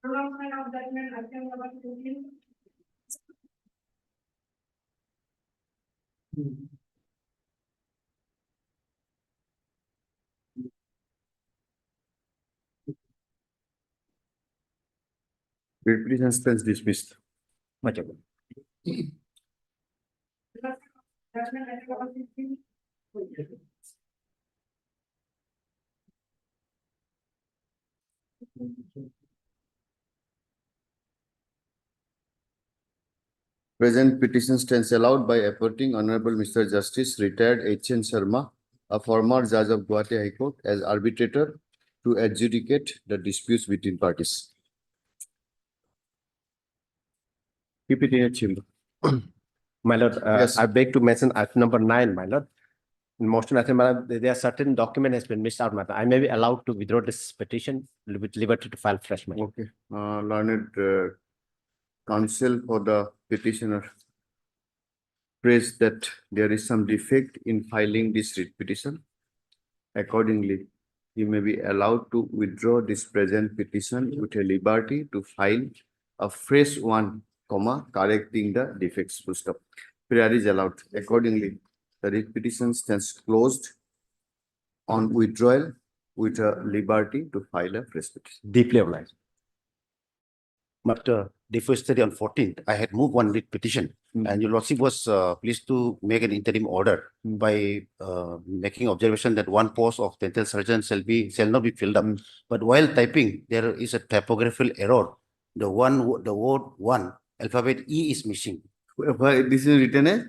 Pronouncement of judgment, item number 14. Petition stands dismissed. Judgment, item number 15. Present petition stands allowed by appointing Honorable Mr. Justice Retired H.N. Sharma, a former judge of Guwahati High Court, as arbitrator to adjudicate the disputes between parties. Keep it in your chamber. My lord, Yes. I beg to mention item number 9, my lord. In motion item, my lord, there are certain document has been missed out, my lord. I may be allowed to withdraw this petition with liberty to file fresh, my lord. Okay, learned counsel for the petitioner praised that there is some defect in filing this writ petition. Accordingly, he may be allowed to withdraw this present petition with a liberty to file a fresh one, comma, correcting the defects. Full stop. Prayer is allowed. Accordingly, the writ petition stands closed on withdrawal with a liberty to file a fresh petition. Deeply obliged. But the first study on 14th, I had moved one writ petition, and your lordship was pleased to make an interim order by making observation that one post of dental surgeon shall not be filled up. But while typing, there is a typographical error. The word one, alphabet E is missing. This is written as?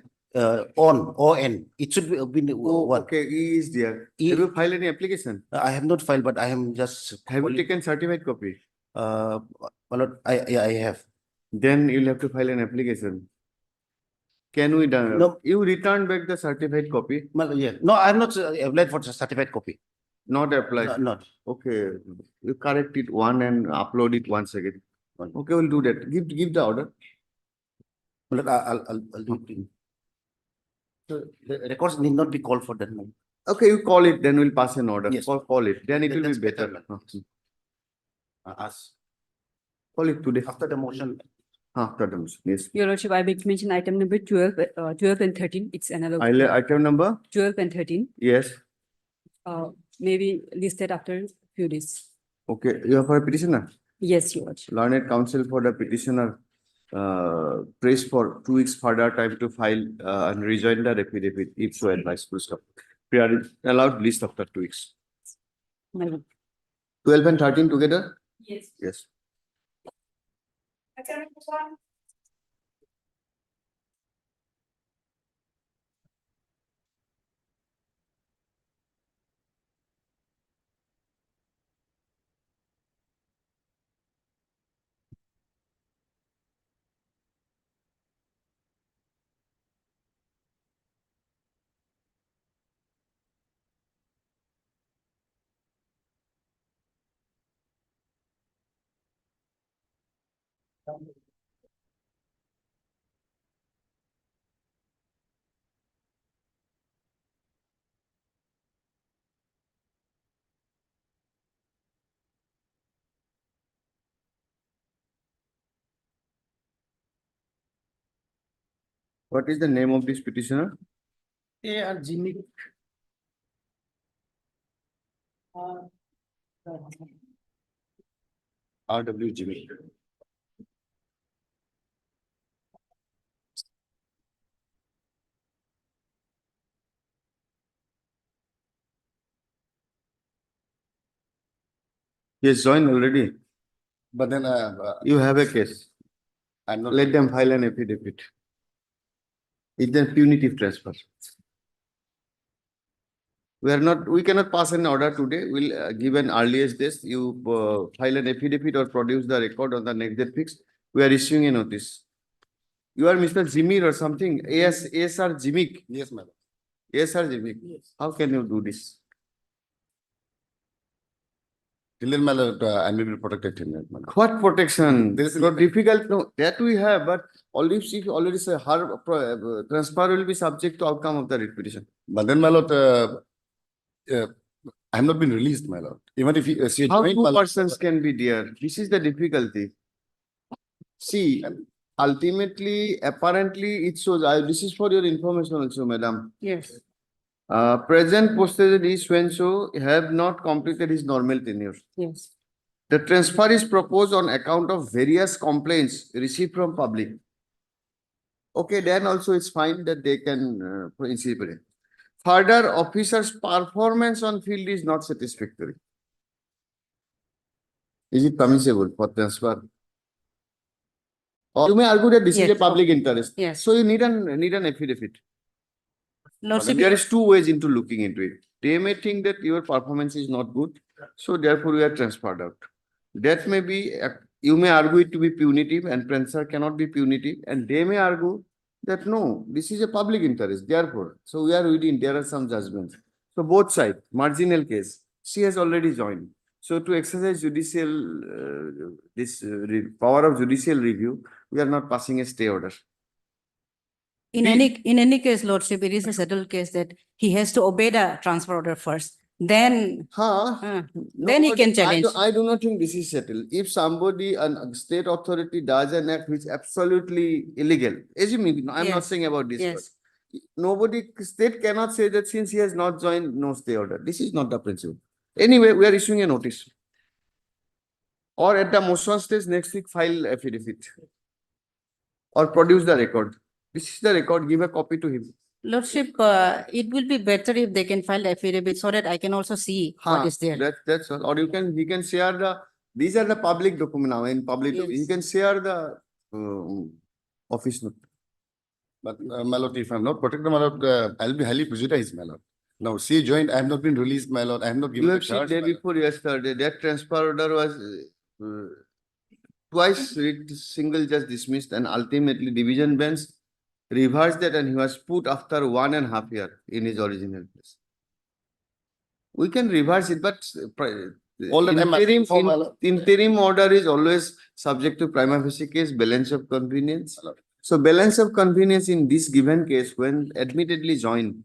On. It should be one. Okay, E is there. E- Have you filed any application? I have not filed, but I am just. Have you taken certified copy? My lord, I have. Then you'll have to file an application. Can we done? No. You return back the certified copy, My lord, yeah. No, I have not applied for the certified copy. not applied. No, not. Okay, you correct it one and upload it once again. Okay, we'll do that. Give the order. My lord, I'll do it. So the records need not be called for that. my lord. Okay, you call it, then we'll pass an order. Yes. Call it, then it will be That's better. better, Ask Call it today. after the motion. After the motion, yes. Your Lordship, I beg to mention item number 12, 12 and 13. It's analog. Item number? 12 and 13. Yes. Maybe listed after few days. Okay, you are for a petitioner? Yes, Your Lordship. Learned counsel for the petitioner prays for 2 weeks further time to file and rejoin the affidavit if so advised. Full stop. Prior is allowed list after 2 weeks. My lord. 12 and 13 together? Yes. Yes. Item number 1. What is the name of this petitioner? Jimmy. R.W. Jimmy. He has joined already. But then You have a case. I'm not. Let them file an affidavit. It's a punitive transfer. We cannot pass an order today. We'll give an earliest date. You file an affidavit or produce the record on the next date fixed. We are issuing a notice. You are Mr. Jimmy or something. ASR Jimmy. Yes, madam. ASR Jimmy. Yes. How can you do this? Till my lord, I may be protected till then, madam. What protection? There is So difficult. No, that we have, but already say her transfer will be subject to outcome of the writ petition. But then, my lord, I have not been released, my lord. Even if she How joined, two my lord, persons can be there? This is the difficulty. See, ultimately, apparently, it shows, this is for your information also, madam. Yes. Present posted is so have not completed his normal tenure. Yes. The transfer is proposed on account of various complaints received from public. Okay, then also it's fine that they can proceed. Further, officer's performance on field is not satisfactory. Is it permissible for transfer? Or you may argue that this is a Yes. public interest. Yes. So you need an affidavit. Lordship, There is two ways into looking into it. They may think that your performance is not good, so therefore you are transferred out. That may be, you may argue it to be punitive and transfer cannot be punitive, and they may argue that no, this is a public interest, therefore. So we are within, there are some judgments. So both sides, marginal case, she has already joined. So to exercise judicial, power of judicial review, we are not passing a stay order. in any case, Lordship, it is a settled case that he has to obey the transfer order first. Then, Huh? then he No, can challenge. I do not think this is settled. If somebody, a state authority does an act which is absolutely illegal, assuming, I'm not Yes. saying about this. Yes. Nobody, state cannot say that since he has not joined, no stay order. This is not the principle. Anyway, we are issuing a notice. Or at the motion stage, next week, file affidavit. Or produce the record. This is the record, give a copy to him. Lordship, it will be better if they can file affidavit so that I can also see what is there. That's all. Or he can share these are the public document now in public, Yes. he can share the office note. but my lord, if I'm not protected, my lord, I'll be highly prejudiced, my lord. Now, she joined, I have not been released, my lord. I have not You given the have seen charge. day my lord. before yesterday, that transfer order was twice single just dismissed and ultimately division bench reversed that and he was put after 1.5 years in his original place. We can reverse it, but All that I'm asking for, my lord. interim order is always subject to prima facie case, balance of convenience. My lord. So balance of convenience in this given case, when admittedly joined,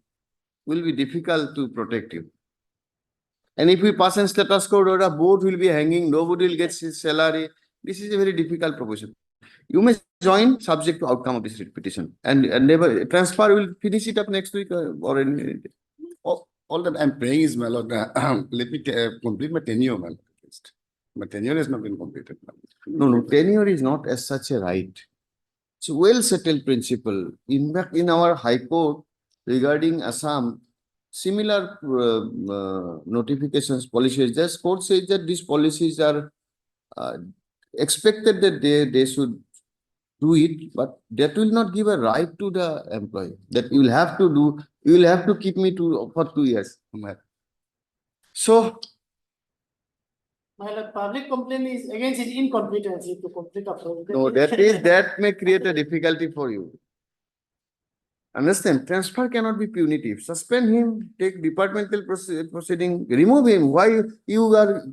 will be difficult to protect you. And if we pass a status code order, both will be hanging, nobody will get his salary. This is a very difficult proposition. You may join subject to outcome of this writ petition and never transfer will finish it up next week or any. All that I'm praying is, my lord, let me complete my tenure, my lord. At least. My tenure has not been completed. My lord. No, tenure is not as such a right. It's a well settled principle. In fact, in our High Court regarding Assam, similar notifications, policies, the court says that these policies are expected that they should do it, but that will not give a right to the employee that you will have to do, you will have to keep me for 2 years. So My lord, public complaint is against his incompetency to complete a project. no, that may create a difficulty for you. Understand? Transfer cannot be punitive. Suspend him, take departmental proceeding, remove him. Why you are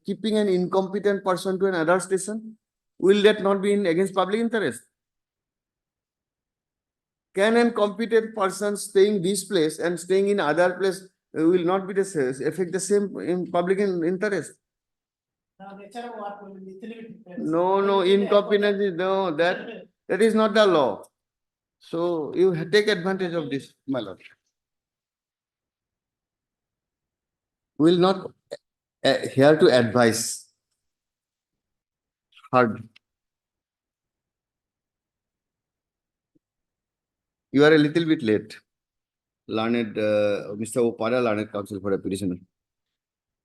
keeping an incompetent person to another station? Will that not be against public interest? Can an competent person staying this place and staying in other place will not be affect the same in public interest? Now, nature of what will be little bit different. No, incompetence is no, that is not the law. So you take advantage of this, My lord. will not here to advise. Hard. You are a little bit late. Learned, Mr. Opara, learned counsel for a petitioner.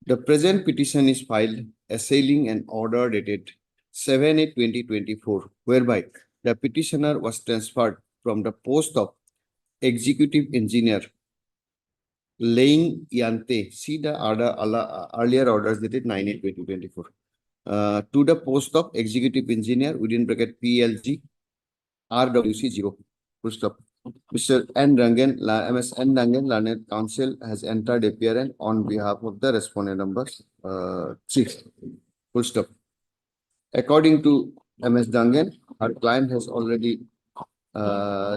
The present petition is filed assailing an order dated 7/8/2024, whereby the petitioner was transferred from the post of executive engineer laying Yante, see the earlier orders dated 9/8/2024, to the post of executive engineer within bracket PLG RWC 0. Full stop. Mr. N. Rangan, MS N. Rangan, learned counsel has entered appearance on behalf of the respondent number 3. Full stop. According to MS Rangan, her client has already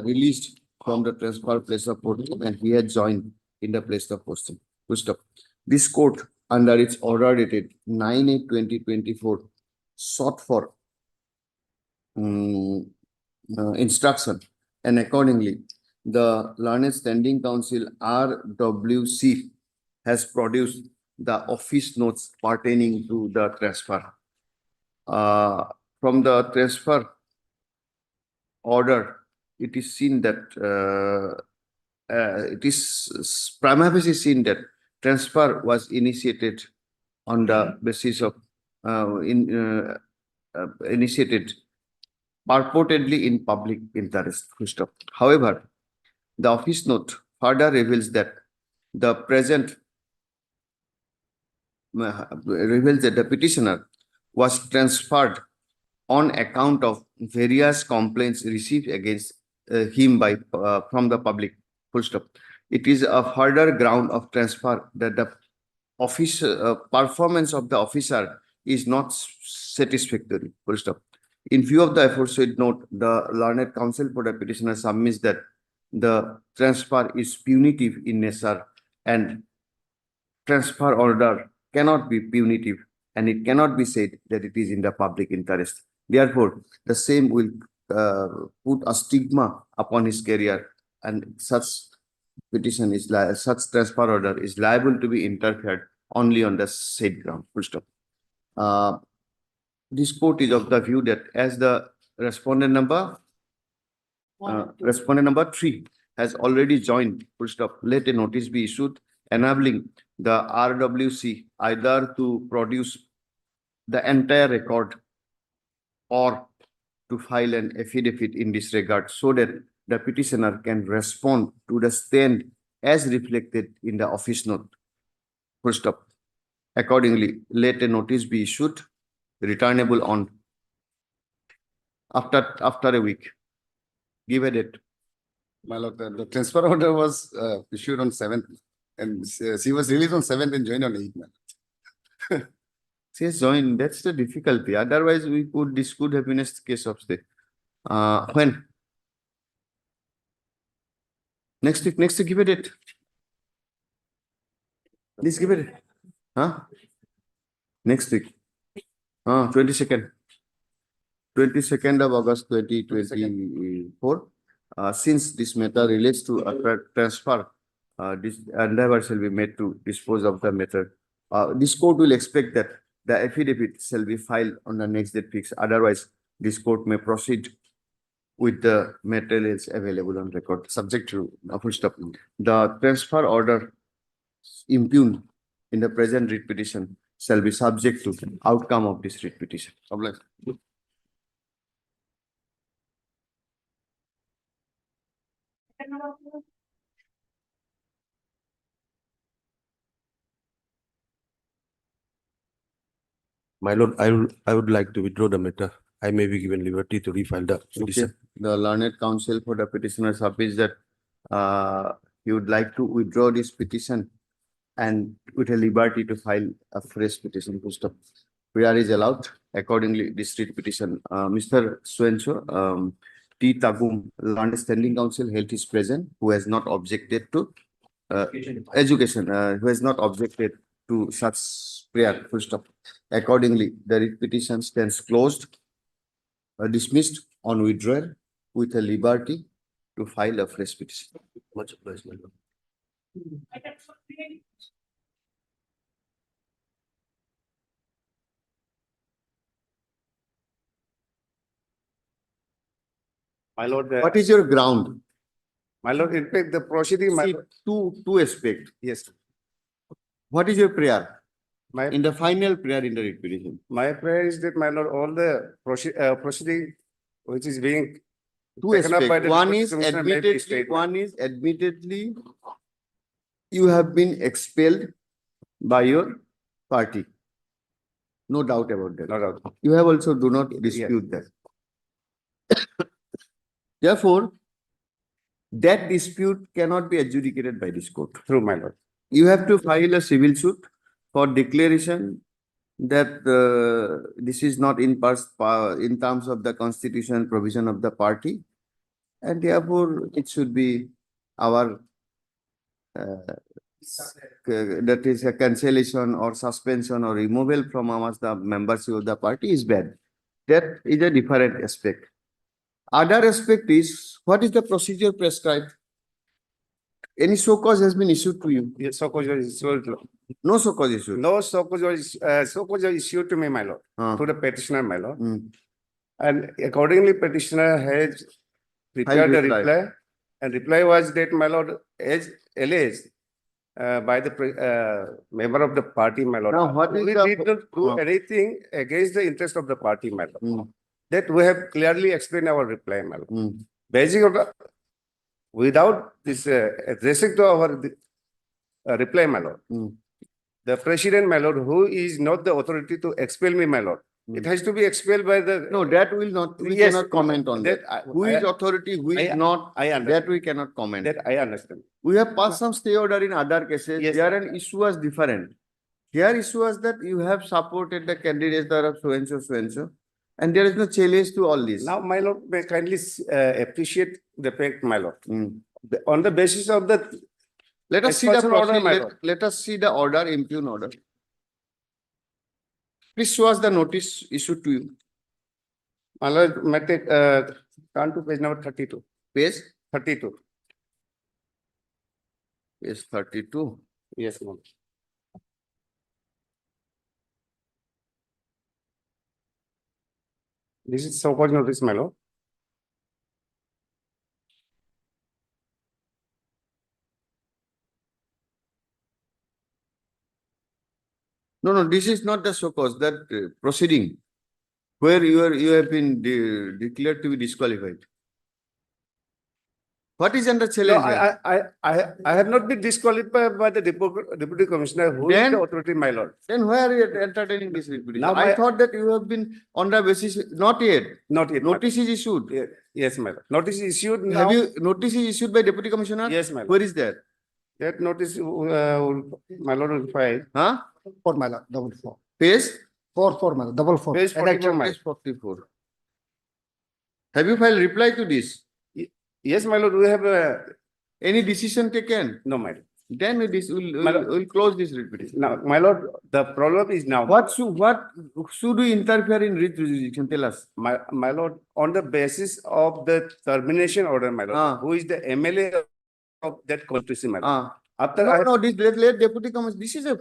released from the transfer place of posting and he had joined in the place of posting. Full stop. This court, under its order dated 9/8/2024, sought for instruction, and accordingly, the Learned Standing Council RWC has produced the office notes pertaining to the transfer. From the transfer order, it is seen that it is prima facie seen that transfer was initiated on the basis of initiated purportedly in public interest. Full stop. However, the office note further reveals that the present reveals that the petitioner was transferred on account of various complaints received against him by from the public. Full stop. It is a further ground of transfer that the office performance of the officer is not satisfactory. Full stop. In view of the aforesaid note, the Learned Counsel for the petitioner submits that the transfer is punitive in nature, and transfer order cannot be punitive, and it cannot be said that it is in the public interest. Therefore, the same will put a stigma upon his career, and such such transfer order is liable to be interfered only on the said ground. Full stop. This court is of the view that as the respondent number 3 has already joined, full stop, let a notice be issued enabling the RWC either to produce the entire record or to file an affidavit in this regard, so that the petitioner can respond to the stand as reflected in the office note. Full stop. Accordingly, let a notice be issued, returnable on after a week. Give a date. My lord, the transfer order was issued on 7th, and she was released on 7th and joined on 8th. She has joined. That's the difficulty. Otherwise, we could this could have been a case of stay. When? Next week. Next week, give a date. Please give a date. Huh? Next week. 22nd. 22nd of August 2024. Since this matter relates to a transfer, this endeavor shall be made to dispose of the matter. This court will expect that the affidavit shall be filed on the next date fixed. Otherwise, this court may proceed with the materials available on record, subject to full stop. The transfer order impugned in the present writ petition shall be subject to the outcome of this writ petition. Obliged. My lord, I would like to withdraw the matter. I may be given liberty to refile the Okay, petition. the Learned Counsel for the petitioner submits that he would like to withdraw this petition and with a liberty to file a fresh petition. Full stop. Prayer is allowed. Accordingly, this writ petition, Mr. Swencho, T. Tagum, Learned Standing Counsel held his present, who has not objected to education, who has not objected to such prayer. Full stop. Accordingly, the writ petition stands closed, dismissed on withdrawal with a liberty to file a fresh petition. Much obliged, my lord. My lord, What is your ground? my lord, in fact, the proceeding, See, two aspects. yes, What is your prayer? my, In the final prayer in the writ petition. my prayer is that, my lord, all the proceeding which is being Two taken up by aspects. the One is Commissioner may be admittedly, stated. You have been expelled by your party. No doubt about that. No doubt. You have also do not dispute that. Therefore, that dispute cannot be adjudicated by this court. True, my lord. You have to file a civil suit for declaration that this is not in terms of the constitutional provision of the party, and therefore it should be our that is a cancellation or suspension or removal from amongst the membership of the party is bad. That is a different aspect. Other aspect is, what is the procedure prescribed? Any show cause has been issued to you? Yes, so cause was issued. No show cause issued? No, so cause was issued to me, my lord, Ah, to the petitioner, my lord. hmm. And accordingly, petitioner has prepared a reply. reply. And reply was that, my lord, as alleged by the member of the party, my lord. Now, what is We the- did not prove Ah. anything against the interest of the party, my lord. Hmm. That we have clearly explained our reply, my lord. Hmm. Basic of the, without this addressing to our reply, my lord. Hmm. The president, my lord, who is not the authority to expel me, my lord. It Hmm. has to be expelled by the. No, that will not, we Yes, cannot comment on that. Who is authority, who is I- not, I that understand. we cannot comment. That I understand. We have passed some stay order in other cases. Yes. There an issue was different. Here issue was that you have supported the candidature of so and so, so and so. And there is no challenge to all this. Now, my lord, may kindly appreciate the fact, my lord. Hmm. On the basis of the, Let us As see the personal order, procedure, my let, lord. let us see the order, impugn order. Please show us the notice issued to you. my lord, may take, turn to page number 32. Page, 32. page 32. Yes, ma'am. This is so called notice, my lord. No, this is not the so cause, that proceeding where you have been declared to be disqualified. What is under No, challenge here? I have not been disqualified by the deputy commissioner, who is Then- the authority, my lord. Then why are you entertaining this repetition? Now I my- thought that you have been on the basis, not yet. Not yet. my lord. Notice is issued. Yes, my lord. Notice is issued now. Have you, notice is issued by deputy commissioner? Yes, my lord. Where is that? That notice, my lord, will file. Huh? Four, my lord, double four. Page? Four, my lord, double four. Page And actual 44, my Page 44. Have you filed reply to this? Yes, my lord, we have, Any decision taken? no, my lord. Then My lord. we'll close this repetition. Now, my lord, the problem is now. What should we interfere in writ jurisdiction? Tell us. My lord, on the basis of the termination order, my lord, Ah. who is the MLA of that constituency, my lord. Ah. After No, I, no, this, let deputy commissioner,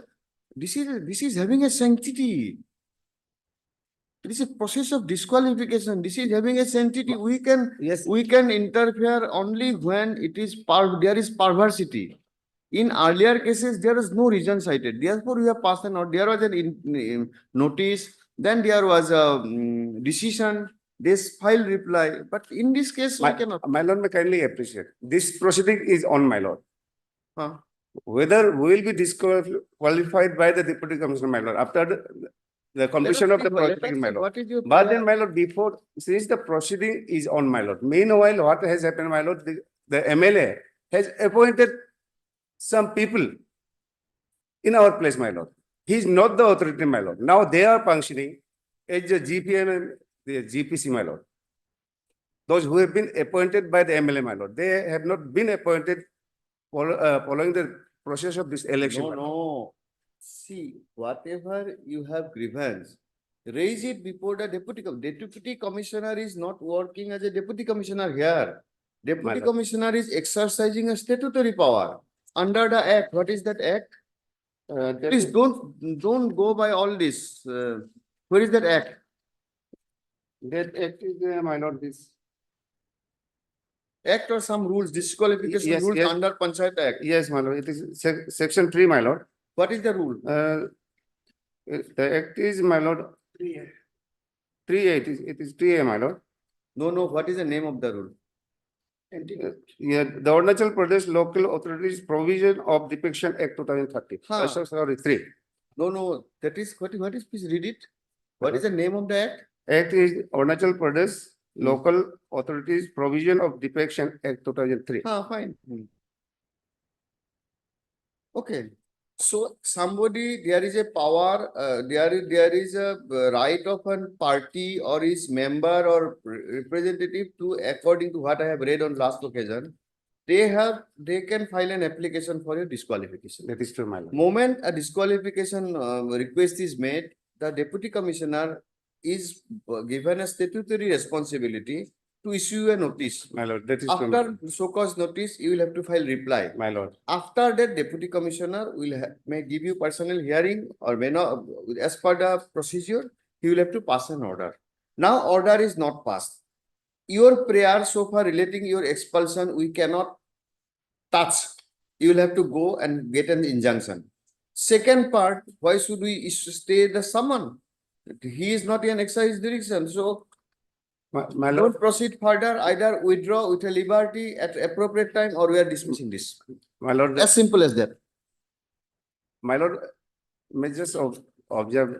this is having a sanctity. It is a process of disqualification. This is having a sanctity. yes, We can interfere only when it is there is perversity. In earlier cases, there is no reason cited. Therefore, we have passed an order. There was an notice, then there was a decision, this file reply. But in this case, we cannot. my lord may kindly appreciate. This proceeding is on, my lord. Huh? Whether we will be disqualified by the deputy commissioner, my lord, after the completion of the proceeding, my lord. What is your? But then, my lord, before, since the proceeding is on, my lord, meanwhile, what has happened, my lord, the MLA has appointed some people in our place, my lord. He is not the authority, my lord. Now they are functioning as the GPM and the GPC, my lord. Those who have been appointed by the MLA, my lord, they have not been appointed following the process of this election. No, my lord. no. See, whatever you have grievance, raise it before the deputy commissioner is not working as a deputy commissioner here. Deputy Madam. commissioner is exercising a statutory power under the act. What is that act? That Please is- don't go by all this. Where is that act? That act is, my lord, this. Act or some rules, disqualification Yes, rules yes. under Panchayat Act. Yes, my lord, it is section 3, my lord. What is the rule? The act is, my lord. 3A, it is 3A, my lord. No, what is the name of the rule? Yeah, the Arunachal Pradesh Local Authorities Provision of Depiction Act 2030. Huh. Sorry, 3. No, that is, what is, please read it. What is the name of the act? Act is Arunachal Pradesh Local Authorities Provision of Depiction Act 2003. Fine. Okay, so somebody, there is a power, there is a right of a party or its member or representative to, according to what I have read on last occasion, they can file an application for your disqualification. That is true, my lord. Moment a disqualification request is made, the deputy commissioner is given a statutory responsibility to issue a notice. My lord, that is true, my After lord. so cause notice, you will have to file reply. My lord. After that, deputy commissioner will may give you personal hearing or may not, as per the procedure, he will have to pass an order. Now order is not passed. Your prayer so far relating your expulsion, we cannot touch. You will have to go and get an injunction. Second part, why should we stay the summon? He is not in exercise jurisdiction, so My lord, don't proceed further, either withdraw with a liberty at appropriate time or we are dismissing this. my lord, As simple as that. my lord, may just observe.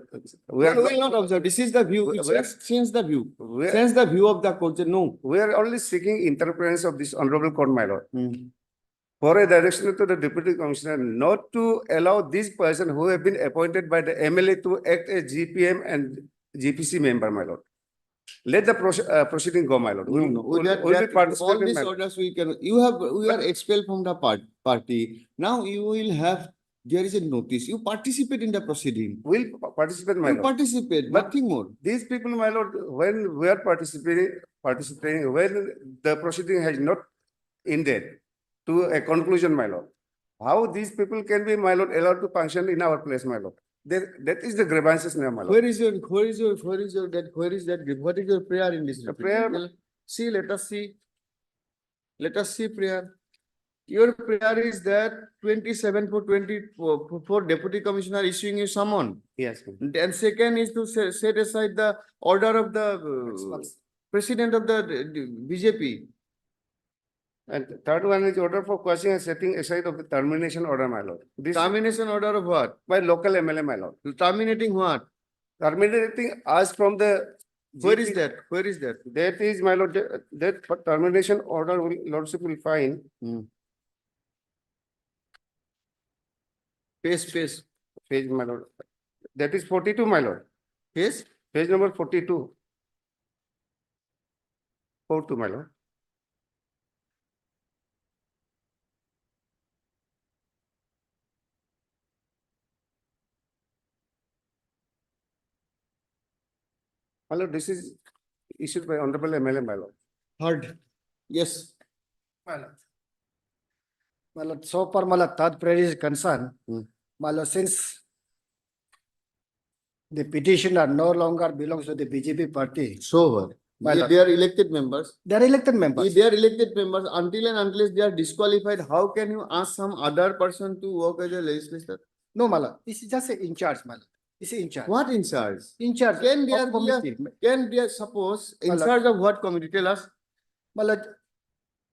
We will not observe. This is the view. we- It's we are- just change the view. We are, Change the view of the court. No. we are only seeking interference of this honorable court, my lord. For a direction to the deputy commissioner not to allow this person who have been appointed by the MLA to act as GPM and GPC member, my lord. Let the proceeding go, my lord. No, no. We'll be All participating, these my lord. orders we can, we are expelled from the party. Now you will have, there is a notice. You participate in the proceeding. We'll participate, my You lord. participate, But- nothing more. These people, my lord, when we are participating, when the proceeding has not ended to a conclusion, my lord. How these people can be, my lord, allowed to function in our place, my lord? That is the grievances now, my lord. Where is your what is your prayer in this? The prayer- See, let us see. Let us see prayer. Your prayer is that 27 for 24 deputy commissioner issuing you summon. Yes. And second is to set aside the order of the president of the BJP. And third one is order for quashing and setting aside of the termination order, my lord. This Termination order of what? by local MLA, my lord. Terminating what? Terminating us from the. Where is GP that? Where is that? That is, my lord, that termination order will, lordship will find. Page. Page, my lord. That is 42, my lord. Page? Page number 42. 42, my lord. My lord, this is issued by Honorable MLA, my lord. Heard. Yes. Well, so far, my third prayer is concerned. My since the petitioner no longer belongs to the BJP party, So what? My lord. They are elected members. they are elected members. If they are elected members, until and unless they are disqualified, how can you ask some other person to work as a legislator? No, Mala, this is just in charge, Mala. This is in charge. What in charge? In charge. Can there of be a, committee. can there suppose in Malak. charge of what committee? Tell us. Mala,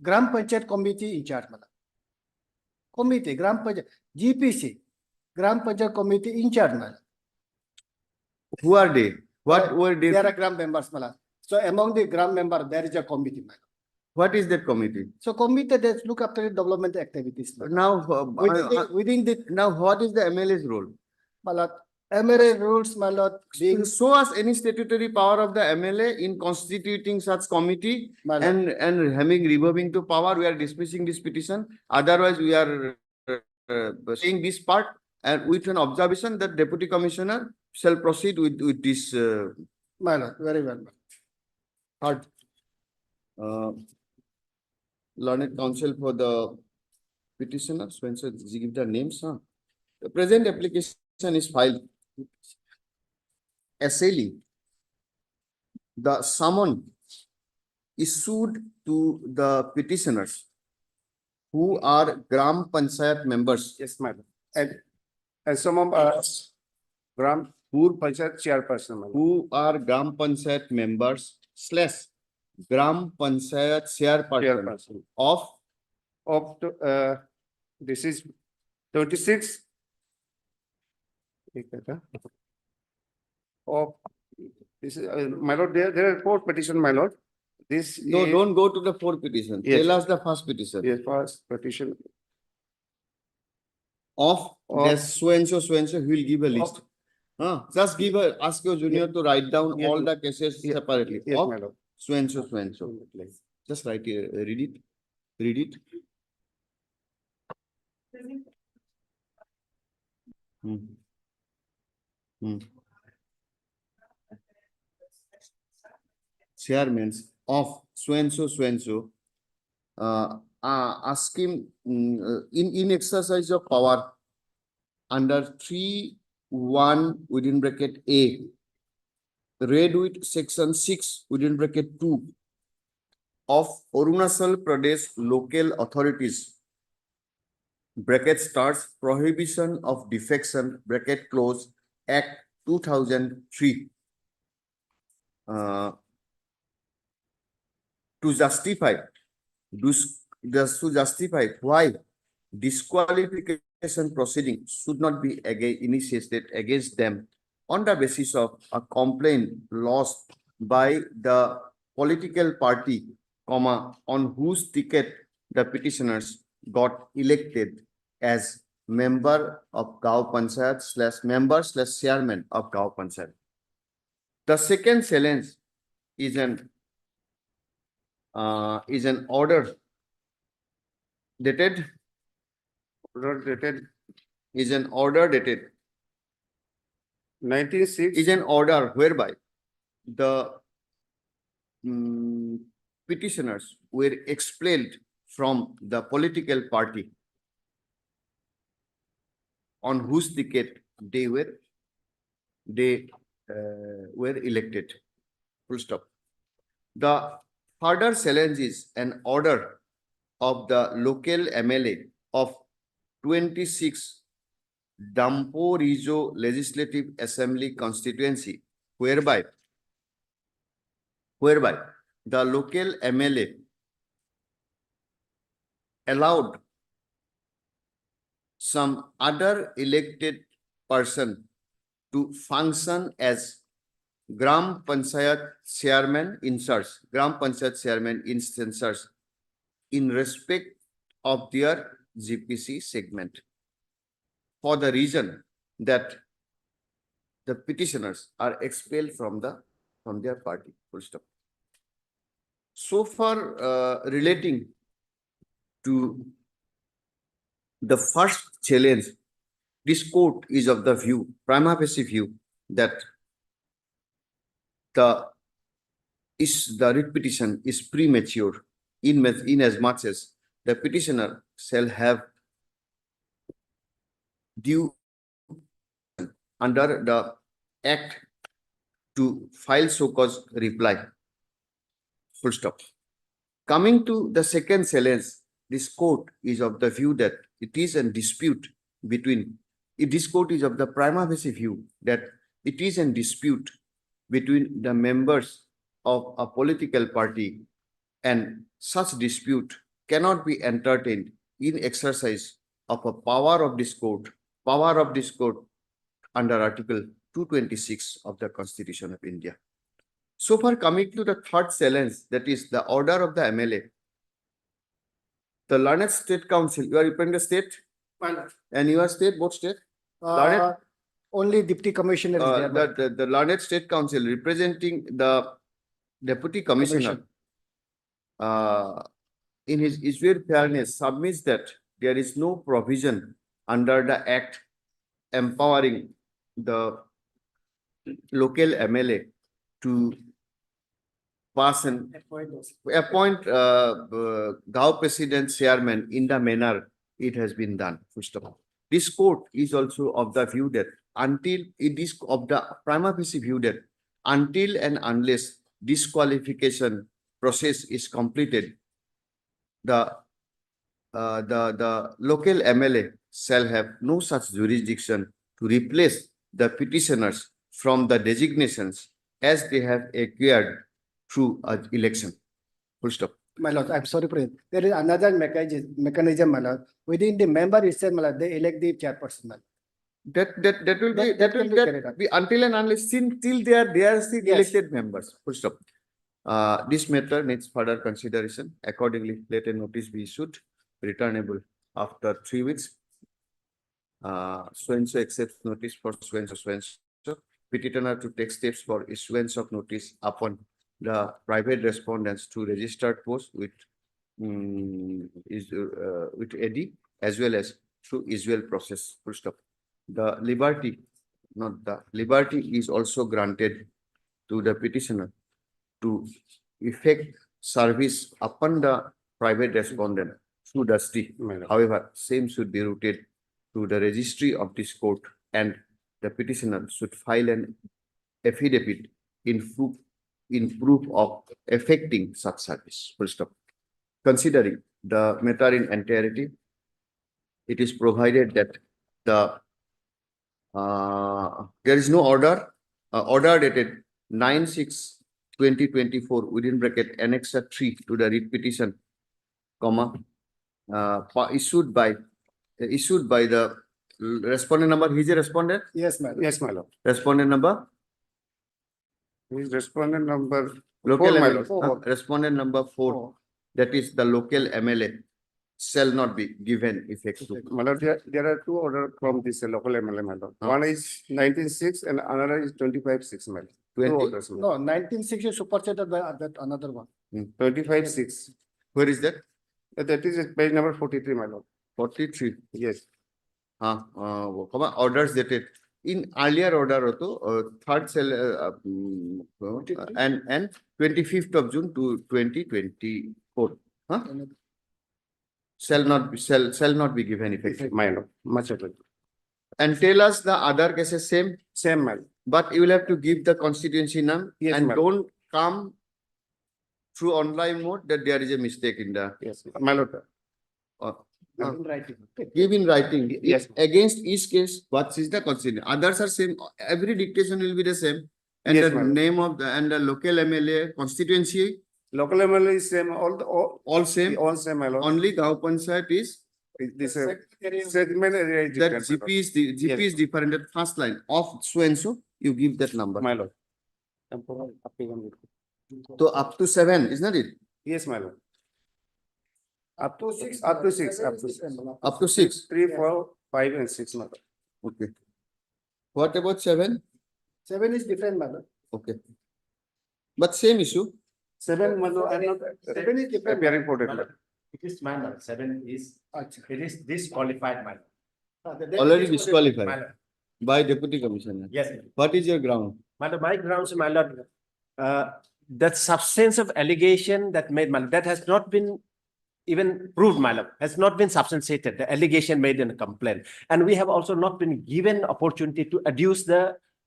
Gram Panchayat committee in charge, Mala. Committee, Gram Panchayat, GPC, Gram Panchayat committee in charge, Mala. Who are they? What were they? There are Gram members, Mala. So among the Gram member, there is a committee, Mala. What is that committee? So committee that look after the development activities. Mala. Now, Within the, now what is the MLA's role? Mala, MRA rules, Mala, being, Show us any statutory power of the MLA in constituting such committee Mala. and having revolving to power. We are dismissing this petition. Otherwise, we are saying this part and with an observation that deputy commissioner shall proceed with this. Mala, very well. Third, learned counsel for the petitioners, when so give the names, huh? The present application is filed. Essentially, the summon issued to the petitioners who are Gram Panchayat members, Yes, madam. And some of Gram Panchayat chairperson, my lord. who are Gram Panchayat members / Gram Panchayat chairperson Chairperson. of This is 26. Of this is, my lord, there are 4 petitions, my lord. This No, is- don't go to the fourth petition. Yes. Tell us the first petition. Yes, first petition Of Of- this so and so, he will give a list. Just give ask your junior to write down Yes, all the cases Yes. separately. Yes, Of my lord. so and so. Just write it, read it. Hmm. Hmm. Chairmen of so and so, asking in exercise of power under 3(1) within bracket A, read with section 6 within bracket 2 of Arunachal Pradesh local authorities, bracket starts, prohibition of defection, bracket close, Act 2003. To justify why disqualification proceeding should not be initiated against them on the basis of a complaint lodged by the political party, on whose ticket the petitioners got elected as member of Gao Panchayat / chairman of Gao Panchayat. The second challenge is an order dated is an order dated 96. is an order whereby the petitioners were expelled from the political party on whose ticket they were elected. Full stop. The further challenge is an order of the local MLA of 26 Damporizo Legislative Assembly constituency, whereby the local MLA allowed some other elected person to function as Gram Panchayat chairman in instances in respect of their GPC segment, for the reason that the petitioners are expelled from their party. Full stop. So far, relating to the first challenge, this court is of the view, prima facie view, that the writ petition is premature in as much as the petitioner shall have due under the Act to file so-called reply. Full stop. Coming to the second challenge, this court is of the view that it is a dispute between, this court is of the prima facie view that it is a dispute between the members of a political party, and such dispute cannot be entertained in exercise of a power of this court under Article 226 of the Constitution of India. So far, coming to the third challenge, that is the order of the MLA. The learned state council, you are representing the state and you are state, both state? Learned? Only deputy commissioner is there. but The learned state council representing the deputy commissioner, in his issue fairness, submits that there is no provision under the Act empowering the local MLA to pass and appoint Gao president chairman in the manner it has been done. Full stop. This court is also of the view that until it is of the prima facie view that until and unless disqualification process is completed, the local MLA shall have no such jurisdiction to replace the petitioners from the designations as they have acquired through an election. Full stop. My lord, I'm sorry, President. There is another mechanism, my lord. Within the member itself, my lord, they elect the chairperson. My lord. That will can be carried out. be until and unless till they are still Yes. elected members. Full stop. This matter needs further consideration. Accordingly, let a notice be issued, returnable after 3 weeks. So and so accepts notice for so and so. Petitioner to take steps for issuance of notice upon the private respondents to registered post with AD, as well as through usual process. Full stop. The liberty, not the liberty is also granted to the petitioner to effect service upon the private respondent through dusty. My lord. However, same should be routed to the registry of this court, and the petitioner should file an affidavit in proof of effecting such service. Full stop. Considering the matter in entirety, it is provided that there is no order dated 9/6/2024 within bracket annex 3 to the writ petition, comma, issued by the respondent number. He's a respondent. Yes, madam. Yes, my lord. Respondent number. His respondent number Local four, my MLA, lord. respondent number 4, that is the local MLA, shall not be given effect to. My lord, there are two orders from this local MLA, my lord. Huh? One is 19/6 and another is 25/6, my lord. Two 20? orders, my lord. No, 1960 superseded by that another one. 25/6. Where is that? That is page number 43, my lord. 43. Yes. Comma, orders dated in earlier order also, third cell, and 25th of June to 2024. Huh? Shall not be given effect. My lord, much appreciated. And tell us the other cases same, Same, my lord. but you will have to give the constituency name Yes, and ma'am. don't come through online mode that there is a mistake in the, Yes, my lord. In writing. give in writing. Yes. Against each case, what is the constituency? Others are same, every dictation will be the same. And Yes, the ma'am. name of the, and the local MLA constituency, Local MLA is same, all same. all same, my lord. Only Gaon Panchayat is This Secretary of- segment area is that different, my lord. GP is the GP is different at first line of so and so, you give that number. My lord. So up to 7, isn't it? Yes, my lord. Up to six. Up to six, Seven up to is six. different. Up to 6. 3, 4, 5 and 6, my lord. Okay. What about 7? 7 is different, madam. Okay. But same issue. 7, my lord, I'm not 7 is different. appearing for that. It is minor, 7 is, Acha. it is disqualified minor. That Already is disqualified Minor. by Deputy Commissioner. Yes, What is your ground? my grounds, my lord, that substance of allegation that made, my lord, that has not been even proved, my lord, has not been substantiated, the allegation made in a complaint. And we have also not been given opportunity to adduce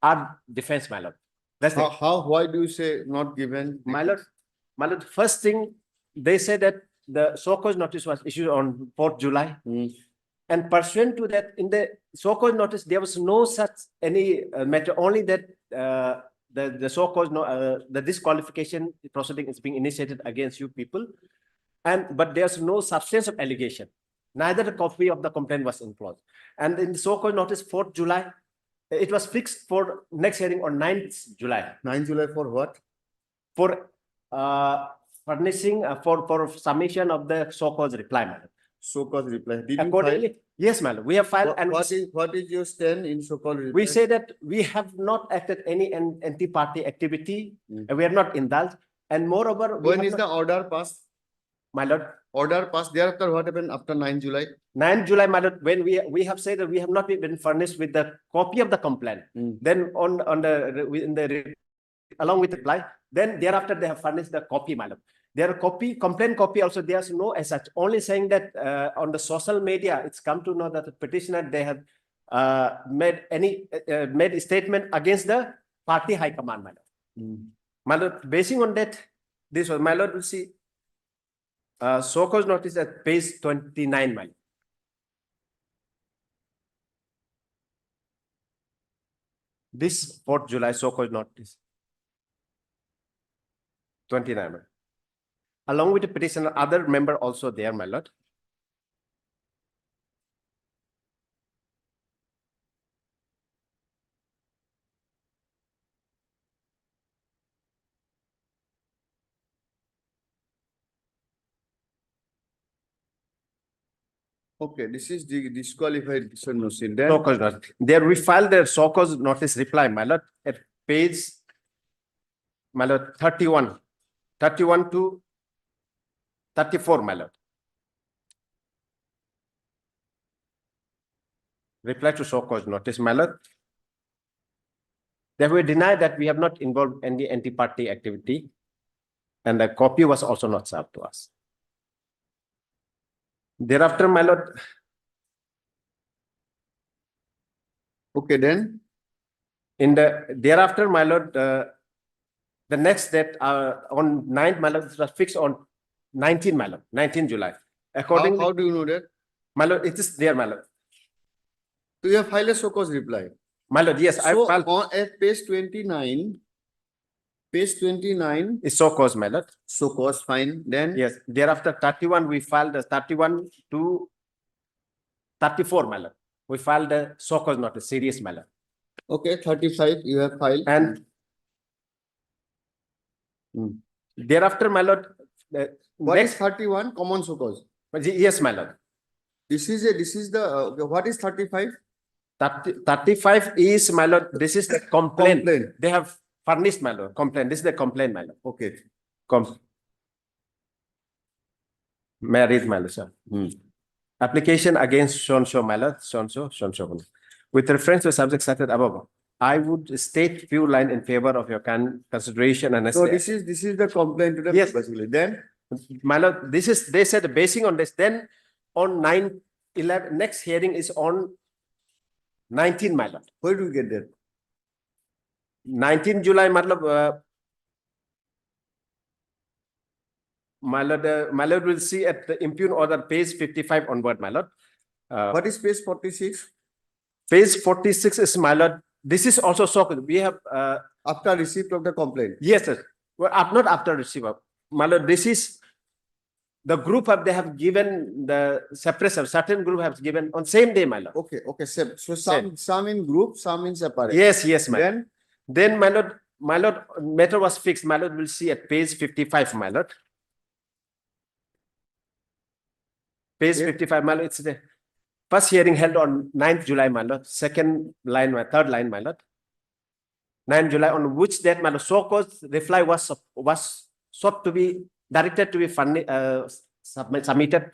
our defense, my lord. That's it. Why do you say not given? My lord, first thing, they said that the so-called notice was issued on 4th July. Hmm. And pursuant to that, in the so-called notice, there was no such any matter, only that the so-called the disqualification proceeding is being initiated against you people. But there's no substance of allegation. Neither a copy of the complaint was enclosed. And in the so-called notice 4th July, it was fixed for next hearing on 9th July. 9 July for what? For furnishing for submission of the so-called reply, madam. So-called reply. Did you file? Accordingly, yes, madam, we have filed and What is your stand in so-called reply? we say that we have not acted any anti-party activity, Mm. and we are not indulged. And moreover, we When have is the not- order passed? my lord, Order passed. Thereafter, what happened after 9 July? 9 July, my lord, when we have said that we have not been furnished with the copy of the complaint. Mm. Then along with the reply, then thereafter they have furnished the copy, madam. Their complaint copy also, there's no as such, only saying that on the social media, it's come to know that the petitioner, they have made a statement against the party high command, madam. Mm. My lord, basing on that, this was, my lord will see so-called notice at page 29, my lord. This 4th July so-called notice. 29, my lord. Along with the petitioner, other member also there, my lord. Okay, this is the disqualified notice. Then So-called notice. There we filed the so-called notice reply, my lord, at page, my lord, 31 to 34, my lord. reply to so cause notice, my lord. They will deny that we have not involved any anti-party activity, and the copy was also not served to us. Thereafter, my lord, Okay, then, thereafter, my lord, the next date on 9th, my lord, it was fixed on 19, my lord, 19 July. how Accordingly, do you know that? my lord, it is there, my lord. So you have filed a so-called reply. My lord, yes, I So filed on at page 29, is so cause, my lord. so-called fine, then. Yes, thereafter 31, we filed the 31 to 34, my lord. We filed the so cause notice, serious, my lord. Okay, 35 you have filed. And Hmm. thereafter, my lord, What is next, 31? Common so-called. yes, my lord. This is the, okay, what is 35? 35 is, my lord, this is the complaint. Complaint. They have furnished, my lord, complaint. This is the complaint, my lord. Okay. May I read, my lord, sir? Hmm. Application against so-and-so, my lord, so-and-so, so-and-so. With reference to the subject cited above, I would state few lines in favor of your consideration and So this is the complaint to the Yes. basically. Then, my lord, this is, they said basing on this, then on 9/11, next hearing is on 19, my lord. where do we get that? 19 July, my lord, my lord will see at the impugn order page 55 onward, my lord. What is page 46? Page 46 is, my lord, this is also so, we have, After receipt of the complaint. yes, sir. Well, not after receive, my lord, this is the group they have given the separate, certain group has given on same day, my lord. Okay, okay. So some in group, some in separate. Yes, yes, my lord. Then, Then, my lord, matter was fixed, my lord will see at page 55, my lord. Page Yeah. 55, my lord, it's the first hearing held on 9th July, my lord. Second line, my third line, my lord. 9 July, on which date, my lord, so-called reply was sought to be directed to be submitted.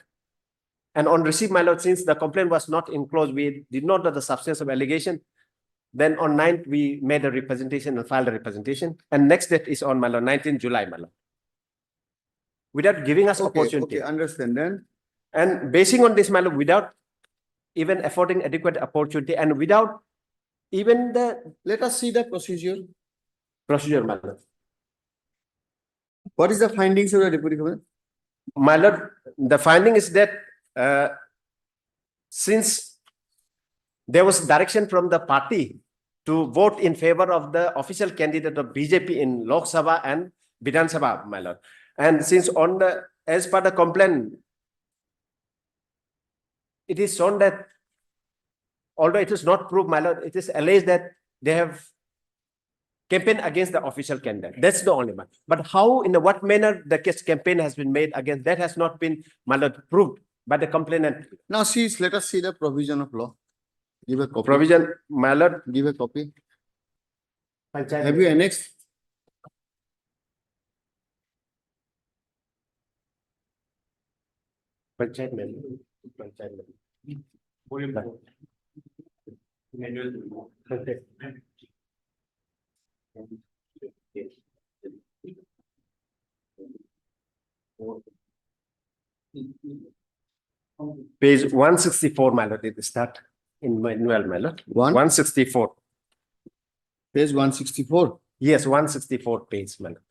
And on receipt, my lord, since the complaint was not enclosed, we did not know the substance of allegation. Then on 9th, we made a representation and filed a representation. And next date is on, my lord, 19 July, my lord. Without giving us okay, opportunity. okay, understand. Then, And basing on this, my lord, without even affording adequate opportunity and without even the let us see the procedure. procedure, my lord. What is the findings of the deputy commissioner? My lord, the finding is that since there was direction from the party to vote in favor of the official candidate of BJP in Lok Sabha and Vidhan Sabha, my lord. And since as per the complaint, it is shown that although it is not proved, my lord, it is alleged that they have campaigned against the official candidate. That's the only one. But how, in what manner the campaign has been made against, that has not been, my lord, proved by the complainant. Now, let us see the provision of law. Give a copy. Provision, my lord. Give a copy. Have you annexed? Panchayat manual. Panchayat manual. Page 164, my lord, it start in manual, my lord. 164. Page 164. Yes, 164 page, my lord.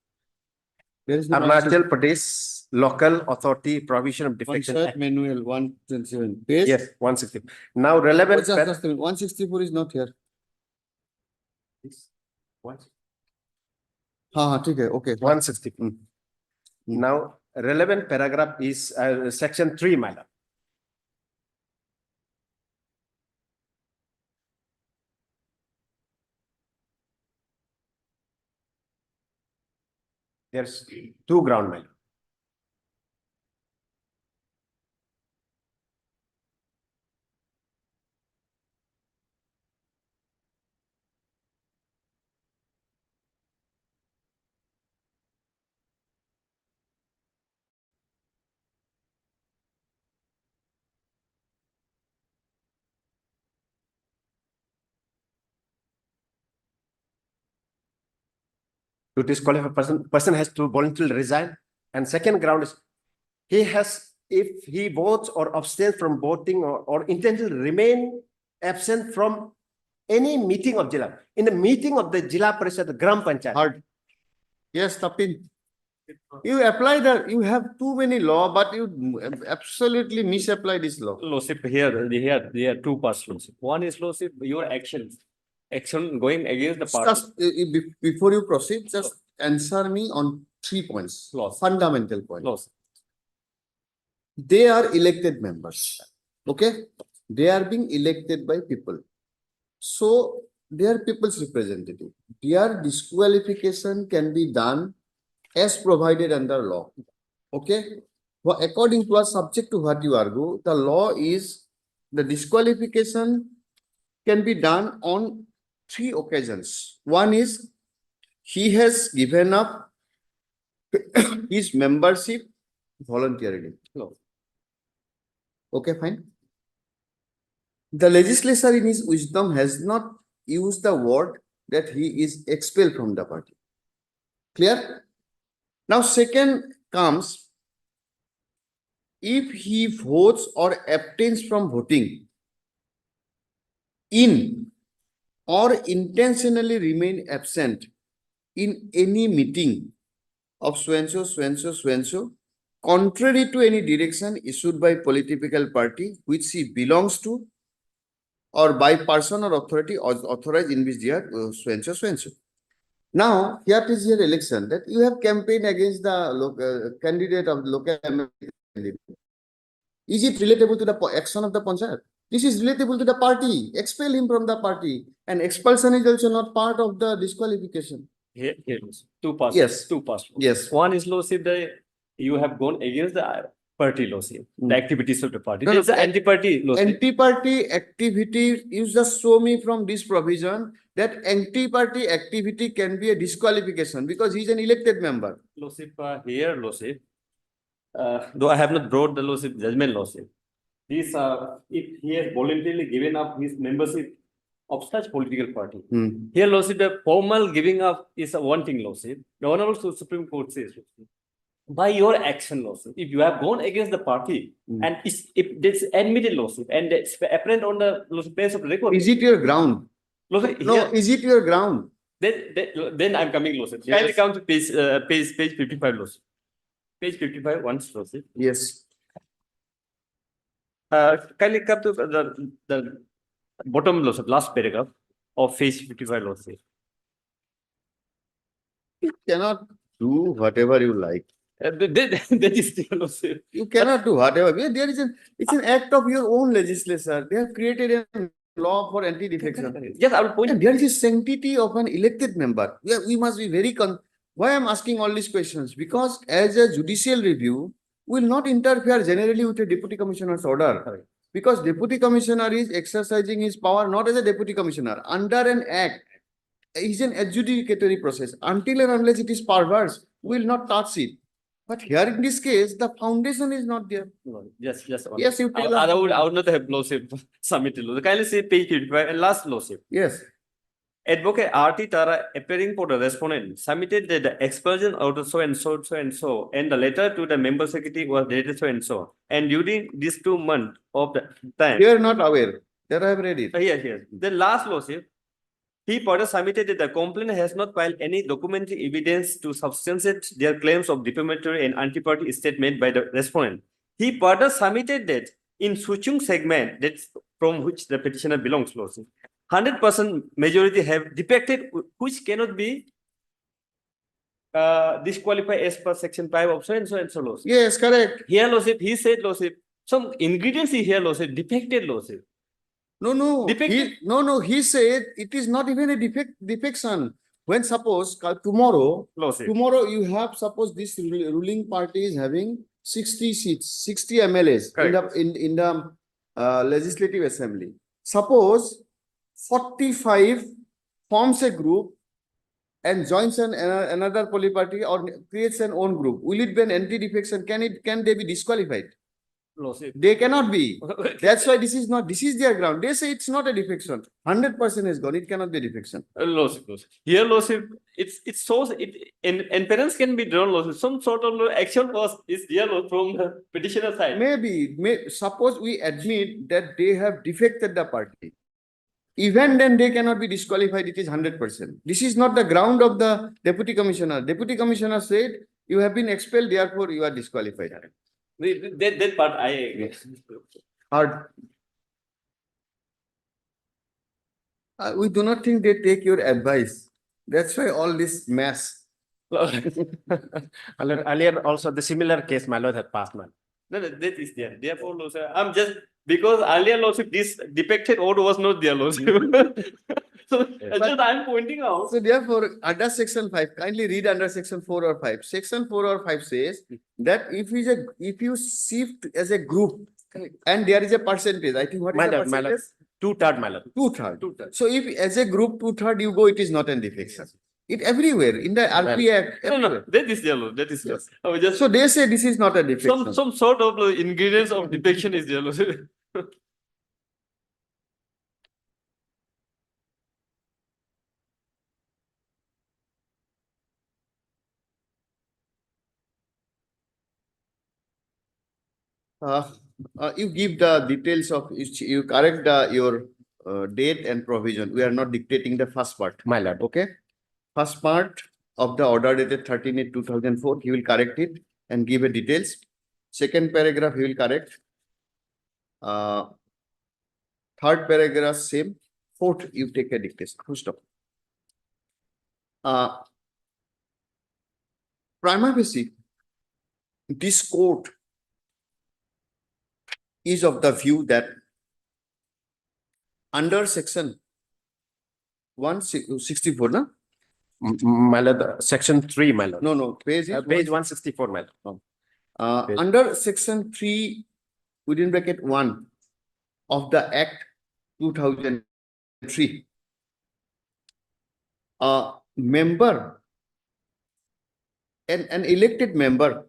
There is no Arunachal Pradesh Local Authority Provision of Defection Panchayat Act. manual 127. Page. Yes, 160. Now relevant. Just 164 is not here. Okay. 160. Now relevant paragraph is section 3, my lord. There's two ground, my lord. To disqualify person has to voluntarily resign. And second ground is if he votes or abstains from voting or intends to remain absent from any meeting of Jila. In the meeting of the Jila Parishad, Gram Panchayat. Hard. Yes, Tapin. You apply you have too many law, but you absolutely misapply this law. Lordship, here are two parts, Lordship. One is, Lordship, your action going against the party. Just before you proceed, just answer me on 3 points. Laws. Fundamental points. Lordship. They are elected members. Okay? They are being elected by people. So they are people's representative. Their disqualification can be done as provided under law. Okay? Well, according to us, subject to what you argue, the law is the disqualification can be done on 3 occasions. One is he has given up his membership voluntarily. No. Okay, fine. The legislature in his wisdom has not used the word that he is expelled from the party. Clear? Now, second comes, if he votes or abstains from voting in or intentionally remain absent in any meeting of so-and-so, so-and-so, so-and-so, contrary to any direction issued by political party which he belongs to or by person or authority or authorized in which they are so-and-so, so-and-so. Now, here is your election that you have campaigned against the candidate of the local candidate. Is it relatable to the action of the Panchayat? This is relatable to the party. Expel him from the party. And expulsion is also not part of the disqualification. Here, Lordship. Two parts. Yes. Two parts. Yes. One is, Lordship, you have gone against the party, Lordship. The activities of the party. No, There is no, an anti-party, Lordship. Anti-party activity, you just show me from this provision that anti-party activity can be a disqualification because he is an elected member. Lordship, here, Lordship, though I have not brought the Lordship judgment, Lordship, this, if he has voluntarily given up his membership of such political party, here, Lordship, the formal giving up is one thing, Lordship. The Honorable Supreme Court says, Lordship, by your action, Lordship, if you have gone against the party and if this admitted, Lordship, and it's apparent on the Lordship base of the record, Is it your ground? Lordship, No, here, is it your ground? then I'm coming, Lordship. Yes. Kindly come to page 55, Lordship. Page 55, once, Lordship. Yes. Kindly come to the bottom, Lordship, last paragraph of page 55, Lordship. You cannot do whatever you like. That is the Lordship. You cannot do whatever. There is it's an act of your own legislature. They have created a law for anti-defection. Yes, I will point. And there is a sanctity of an elected member. We must be very why I'm asking all these questions? Because as a judicial review, will not interfere generally with a deputy commissioner's order. Correct. Because deputy commissioner is exercising his power not as a deputy commissioner, under an act. Is an adjudicatory process. Until and unless it is perverse, we will not touch it. But here in this case, the foundation is not there. No, yes. Yes, you tell us. I would not have Lordship submitted. Lordship. Kindly say page 55 and last, Lordship. Yes. Advocate R.T. Tara, appearing for the respondent, submitted that the expulsion order so and so, and the letter to the member secretary was dated so and so. And during these 2 months of the time. You are not aware. There I have read it. Yes. The last, Lordship, he further submitted that the complainant has not filed any documentary evidence to substantiate their claims of defamatory and anti-party statement by the respondent. He further submitted that in Suchung segment, that's from which the petitioner belongs, Lordship, 100% majority have depicted which cannot be disqualified as per section 5 of so and so, Lordship. Yes, correct. Here, Lordship, he said, Lordship, some ingredients here, Lordship, depicted, Lordship. No. Depicted? He said it is not even a defection. When suppose tomorrow Lordship. you have suppose this ruling party is having 60 seats, 60 MLAs Correct. in the legislative assembly. Suppose 45 forms a group and joins another party or creates an own group. Will it be an anti-defection? Can they be disqualified? Lordship. They cannot be. That's why this is not, this is their ground. They say it's not a defection. 100% is gone. It cannot be a defection. Lordship, Lordship. Here, Lordship, it shows it, and parents can be drawn, Lordship. Some sort of action is there from the petitioner side. Maybe, suppose we admit that they have defected the party. Even then they cannot be disqualified. It is 100%. This is not the ground of the deputy commissioner. Deputy commissioner said, you have been expelled, therefore you are disqualified. That part I agree. Hard. We do not think they take your advice. That's why all this mess. Earlier also the similar case, my lord, had passed, man. No, that is there. Therefore, Lordship, I'm just because earlier, Lordship, this depicted order was not there, Lordship. So just I'm pointing out. So therefore, under section 5, kindly read under section 4 or 5. Section 4 or 5 says that if you shift as a group and there is a percentage, I think what is the My lord, percentage? 2/3, my lord. 2/3. So if as a group 2/3 you go, it is not a defection. It everywhere in the RP Act. No, everywhere. that is there, Lord. That is there. Yes. I was just So they say this is not a defection. some sort of ingredients of depiction is there, Lordship. You give the details of, you correct your date and provision. We are not dictating the first part. My lord. Okay? First part of the order dated 13/8/2004, he will correct it and give a details. Second paragraph, he will correct. Third paragraph, same. Fourth, you take a dictation. Full stop. Prima facie, this court is of the view that under section 164, no? My lord, section 3, my lord. No, page is Page 164, my lord. Page. under section 3, within bracket 1 of the Act 2003, a member, an elected member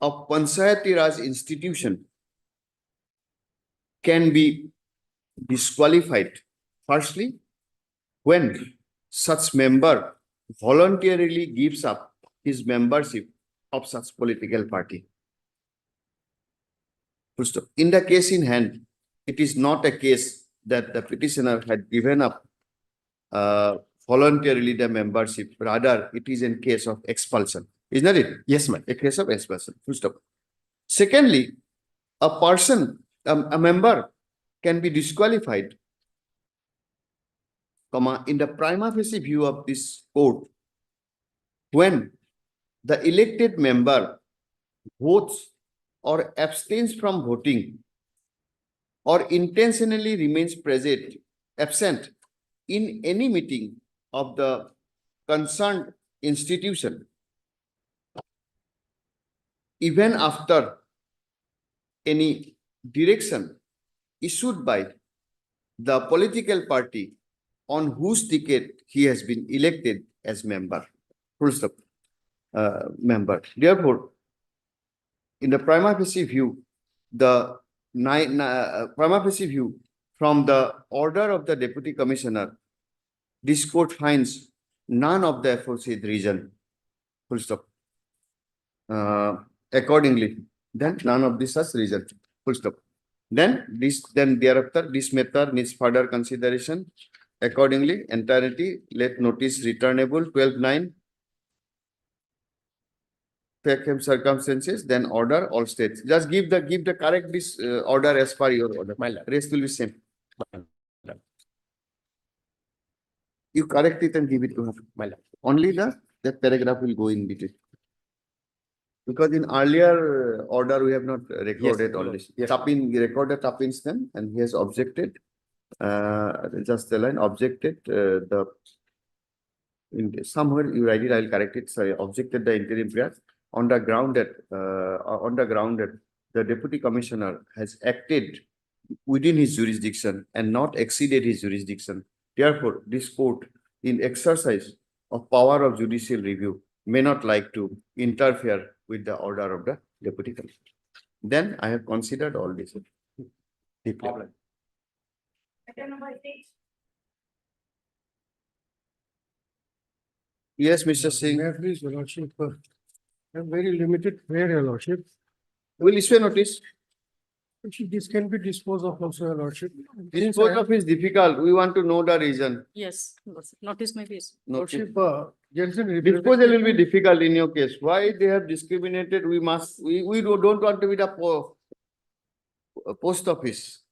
of Panchayati Raj institution can be disqualified. Firstly, when such member voluntarily gives up his membership of such political party. Full stop. In the case in hand, it is not a case that the petitioner had given up voluntarily the membership. Rather, it is in case of expulsion. Isn't that it? Yes, ma'am. A case of expulsion. Full stop. Secondly, a person, a member can be disqualified, in the prima facie view of this court, when the elected member votes or abstains from voting or intentionally remains absent in any meeting of the concerned institution, even after any direction issued by the political party on whose ticket he has been elected as member. Full stop. Member. Therefore, in the prima facie view, prima facie view from the order of the deputy commissioner, this court finds none of the aforesaid reason. Full stop. Accordingly, then none of this such reason. Full stop. Then thereafter, this matter needs further consideration. Accordingly, entirety, let notice returnable 12/9. Circumstances, then order all states. Just give the correct this order as per your order. My lord. Rest will be same. You correct it and give it to her. My lord. Only that paragraph will go in between. Because in earlier order, we have not recorded all this. yes. Tapin, we recorded Tapin's name and he has objected. Just the line objected somewhere you write it, I will correct it. Sorry, objected the interim period on the ground that the deputy commissioner has acted within his jurisdiction and not exceeded his jurisdiction. Therefore, this court, in exercise of power of judicial review, may not like to interfere with the order of the deputy collector. Then I have considered all this. deeply. Item number 8. Yes, Mr. Singh, May I please, Your Lordship, a very limited prayer, Your Lordship. will issue a notice. This can be disposed of also, Your Lordship. Dispose of is difficult. We want to know the reason. Yes, notice maybe. Notice. Lordship, Jensen. Disposal will be difficult in your case. Why they have discriminated? We don't want to be the post office.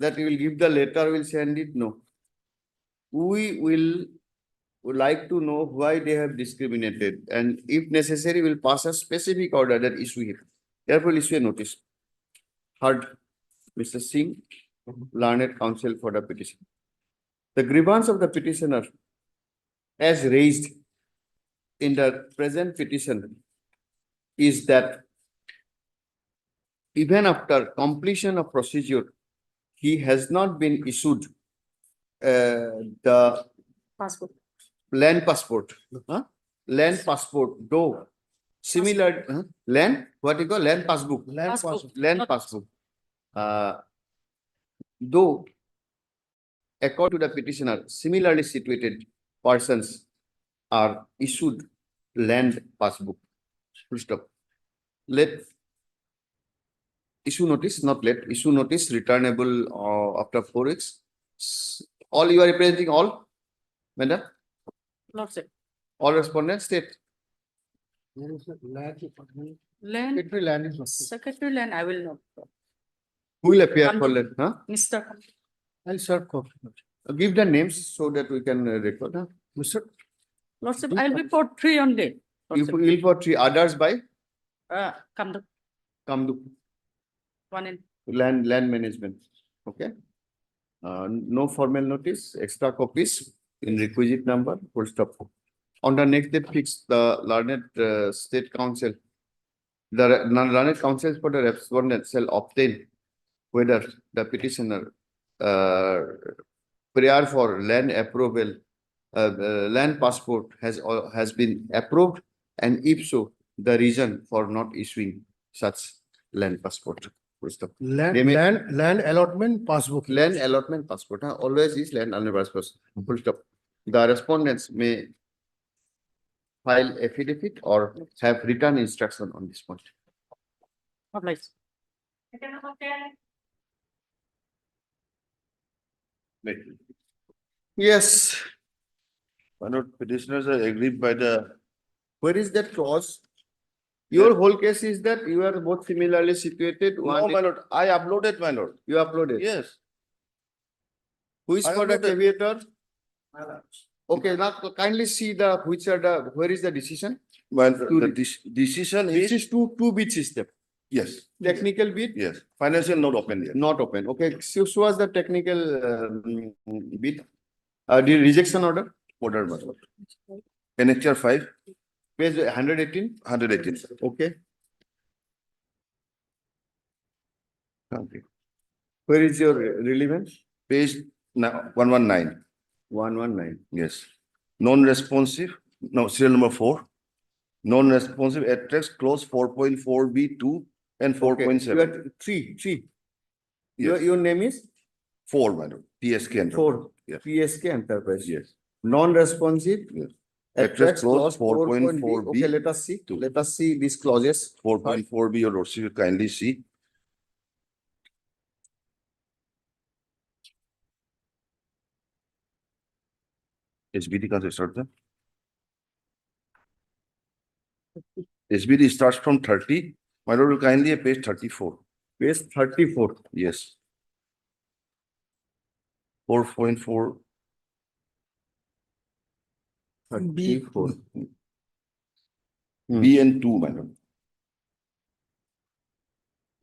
That you will give the letter, will send it. No. We would like to know why they have discriminated, and if necessary, will pass a specific order that issue it. Therefore, issue a notice. Heard, Mr. Singh, learned counsel for the petition. The grievance of the petitioner, as raised in the present petition, is that even after completion of procedure, he has not been issued the Passport. land passport. Land passport, though similar, land, what you call land passbook. Passport. Land Not- passbook. Though according to the petitioner, similarly situated persons are issued land passbook. Full stop. Let issue notice, not let, issue notice returnable after 4 weeks. All you are representing all, madam, Lordship. all respondents state. Land, Secretary land is. secretary land, I will not. Who will appear Come for to- land, huh? Mr. I'll serve copy. Give the names so that we can record, huh? Mr. Lordship, I'll be for 3 only. You Lordship. will for 3 others by Come to Kamdu, one in. land management, okay? No formal notice, extra copies in requisite number, full stop. On the next day fix the learned state council. The learned councils for the respondent shall obtain whether the petitioner prior for land approval, land passport has been approved, and if so, the reason for not issuing such land passport. Full stop. They may- Land allotment passbook. Land allotment passport, always is land allotment passport, full stop. The respondents may file affidavit or have written instruction on this point. Obliged. Item number 10. Yes, My lord, petitioners are aggrieved by the, where is that clause? Your whole case is that you are both similarly situated, no, one, my lord, I uploaded, my lord. you uploaded. Yes. Who is I for the uploaded. caveator? Okay, now kindly see where is the decision? Well, To the the- decision This is, is two bit system, yes, technical bit, yes, financial not open yet. not open, okay, so was the technical bit. The rejection order, Order, my lord. Annexure 5, page 118, 118. okay. Okay. Where is your relevance? Page 119, 119. yes. Non-responsive, no, serial number 4. Non-responsive attracts clause 4.4B2 and Okay, 4.7. you are three. Yes. Your name is 4, my lord, TSK. Enterprise. 4, Yes. PSK Enterprise. Yes. Non-responsive. Yes. Attracts clause clause 4.4B. 4.4B. Okay, let us see these clauses. 4.4B, your lordship, you kindly see. SBD can start them. SBD starts from 30. My lord, will kindly page 34. Page 34. Yes. 4.4. 34. B and 2, my lord.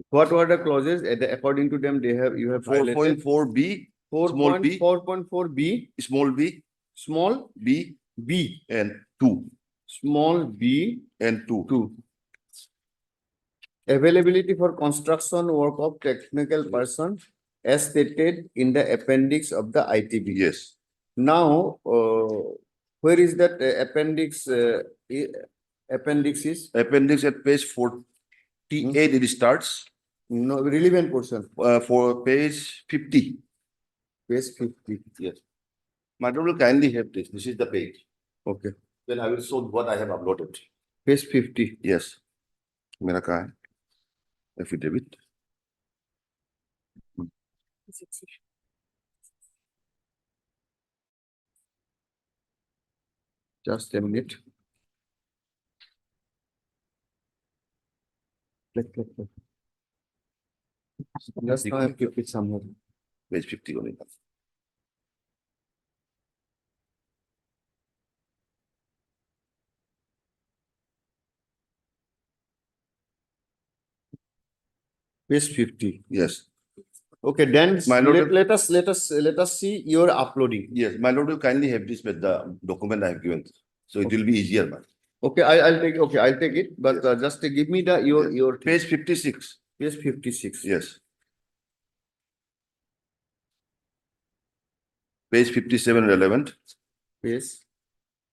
What were the clauses? According to them, you have violated 4.4B, small b. 4.4B, small b, small b, b, and 2, small b, and 2. 2. Availability for construction work of technical person as stated in the appendix of the ITB. Yes. Now, where is that appendix? Appendix is Appendix at page 4, T8 it starts, No, relevant portion, for page 50. page 50. Yes. My lord will kindly have this. This is the page. Okay, Then I will show what I have uploaded. page 50. Yes. मेरा कहाँ है? Affidavit. Just a minute. Click. Just now I have kept it somewhere. Page 50 only. Page 50. Yes. Okay, then My lord- let us see your uploading. Yes, my lord will kindly have this with the document I have given. So it will be easier, man. Okay, I'll take it, but just give me your Page 56. page 56. Yes. Page 57 relevant. Page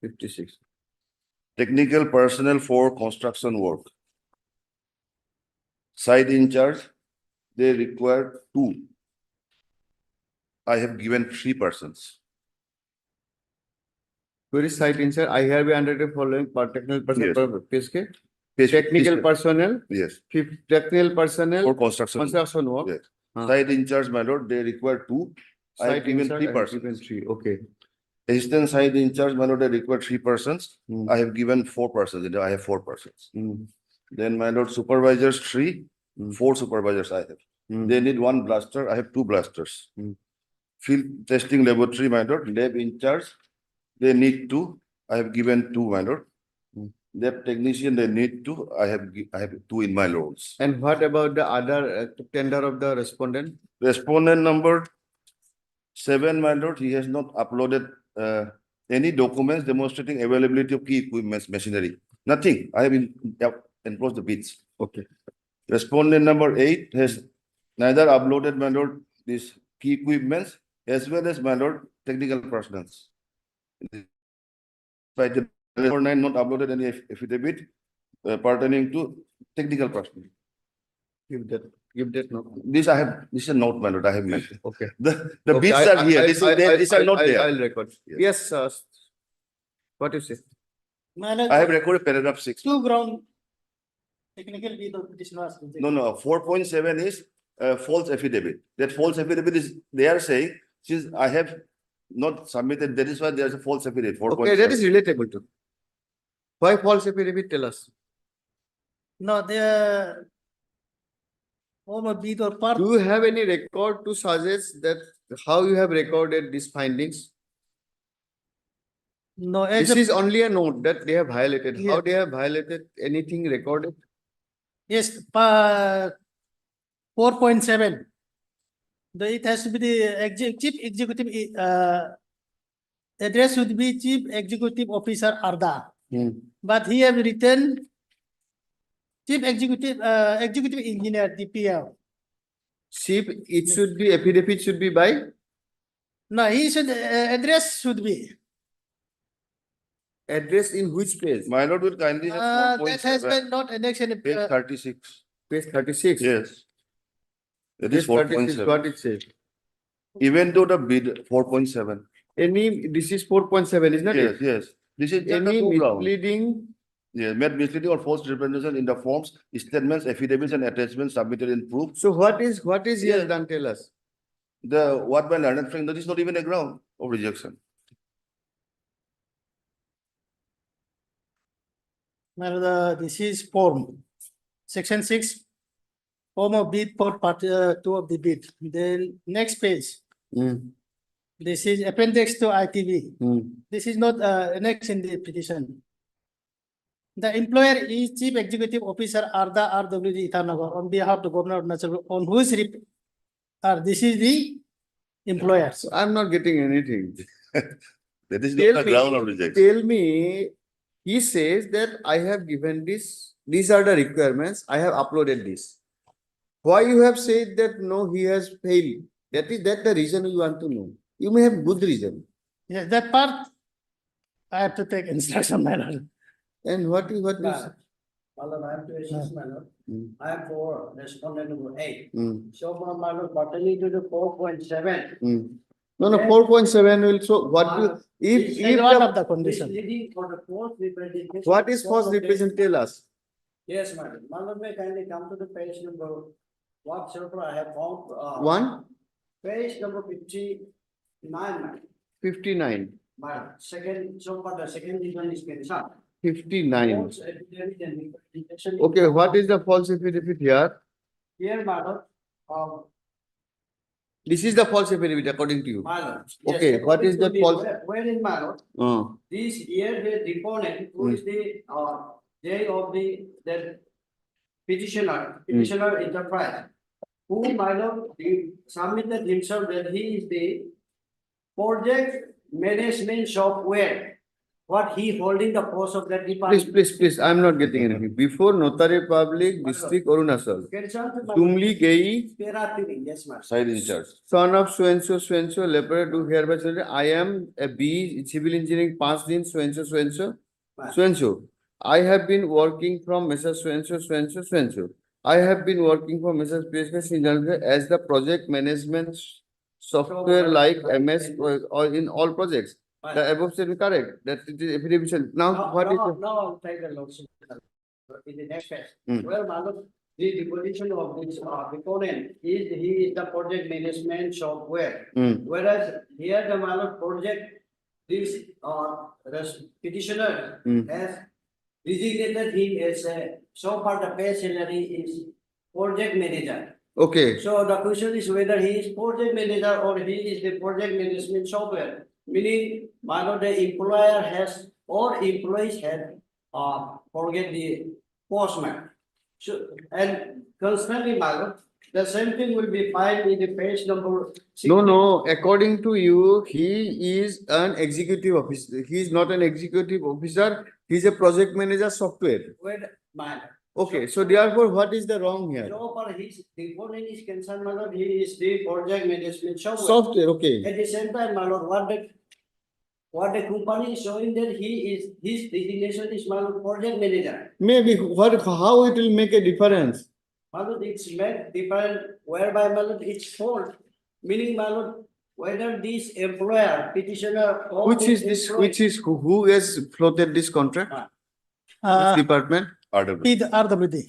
56. Technical personnel for construction work. Site in charge, they require 2. I have given 3 persons. Where is site inside? I have under the following technical personnel, Yes. page ke? Page Technical 57. personnel, Yes, technical personnel, for construction. construction work. Yes. Huh. Site in charge, my lord, they require 2. I have Site given inside, 3 I have given persons. 3, okay. Assistant site in charge, my lord, they require 3 persons. Hmm. I have given 4 persons. I have 4 persons. Hmm. Then my lord, supervisors 3, Hmm. 4 supervisors I have. Hmm. They need 1 blaster. I have 2 blasters. Hmm. Field testing laboratory, my lord, lab in charge. They need 2. I have given 2, my lord. Hmm. Lab technician, they need 2. I have 2 in my roles. And what about the other tender of the respondent? Respondent number 7, my lord, he has not uploaded any documents demonstrating availability of key equipment machinery. Nothing. I have enclosed the bids. Okay. Respondent number 8 has neither uploaded, my lord, these key equipments as well as, my lord, technical personnel. By the number 9 not uploaded any affidavit pertaining to technical personnel. Give that note. This is a note, my lord, I have made. Okay. The Okay, bids are here. These are not there. I'll record. Yes. Yes, what you say? My lord, I have recorded paragraph 6. 2 ground. Technical bid of petition was rejected. No, 4.7 is false affidavit. That false affidavit is, they are saying, since I have not submitted, that is why there is a false affidavit, 4.7. Okay, that is relatable to. Why false affidavit, tell us. No, the form of bid or part. Do you have any record to suggest that how you have recorded these findings? No, as This a, is only a note that they have violated. How Yeah. they have violated, anything recorded? yes, 4.7. It has to be the chief executive, address would be chief executive officer Arda. But he have written chief executive, executive engineer DPL. Chief, it should be, affidavit should be by, No, he should, address should be. address in which page? My lord will kindly have That has 4.7, been not annexed in, page 36. Page 36. Yes. That is Page 36, 4.7. what it says. Even though the bid 4.7. This is 4.7, is not Yes, it? yes. This is just a Any 2 ground. misleading, Yes, made misleading or false representation in the forms, statements, affidavits and attachments submitted in proof. so what is he has Yeah. done, tell us. What by learned friend, that is not even a ground of rejection. now this is form. Section 6. Form of bid for part 2 of the bid. Then next page. This is appendix to ITV. This is not annexed in the petition. The employer is Chief Executive Officer Arda RWD Itanagar on behalf of the Governor of National, on whose this is the employer. So I'm not getting anything. That is Tell not a me- ground of rejection. Tell me, he says that I have given this, these are the requirements, I have uploaded this. Why you have said that no, he has failed? That is the reason you want to know. You may have good reason. Yes, that part I have to take instruction, my lord. And what is, But I have to assess my lord. I have for respondent number 8. Hmm. So for my lord, pertaining to the 4.7. No, no, Yes. 4.7 will, so what do, This if is one the, of the condition. Misleading for the false representation. what is false representation, tell us. Yes, madam. Madam, may kindly come to the page number whatsoever I have found. One, Page number 59, madam. 59, Madam, second, so for the second reason is mentioned. 59. False affidavit and representation. Okay, what is the false affidavit here? Here, madam, This is the false affidavit according to you. madam. Okay, what is that false- Where is madam? This year, the deponent, who is the, day of the petitioner enterprise, who madam, submitted himself that he is the project management software. What he holding the post of that department. Please, I am not getting anything. Before Notary Public District Arunachal, Tumli Gei, Yes, madam. Side in charge. son of so and so, leper to hereby say, I am a B civil engineering passed in so and so. I have been working from Mrs. So and so. I have been working for Mrs. PSK as the project management software like MS or in all projects. The above statement correct, that it is affidavit. Now, what is the? Now I'll take the lordship. In the next phase. Hmm. Well, madam, the deposition of this deponent is, he is the project management software. Whereas here the madam project, this petitioner has designated him as a, so far the pay salary is project manager. Okay, So the question is whether he is project manager or he is the project management software. Meaning, madam, the employer has or employees have forget the postman. So, and constantly, madam, the same thing will be filed in the page number. 16. no, according to you, he is an executive officer. He is not an executive officer. He is a project manager software. Wait, madam. Okay, so therefore, what is the wrong here? So far, his deponent is concerned, madam, he is the project management software. Software, okay. At the same time, my lord, what the company is showing that he is, his designation is my lord, project manager. Maybe how it will make a difference? My lord, it's made different whereby my lord, it's fault. Meaning, my lord, whether this employer, petitioner or. Which is this, which is who has floated this contract? Which department? RW. RWD.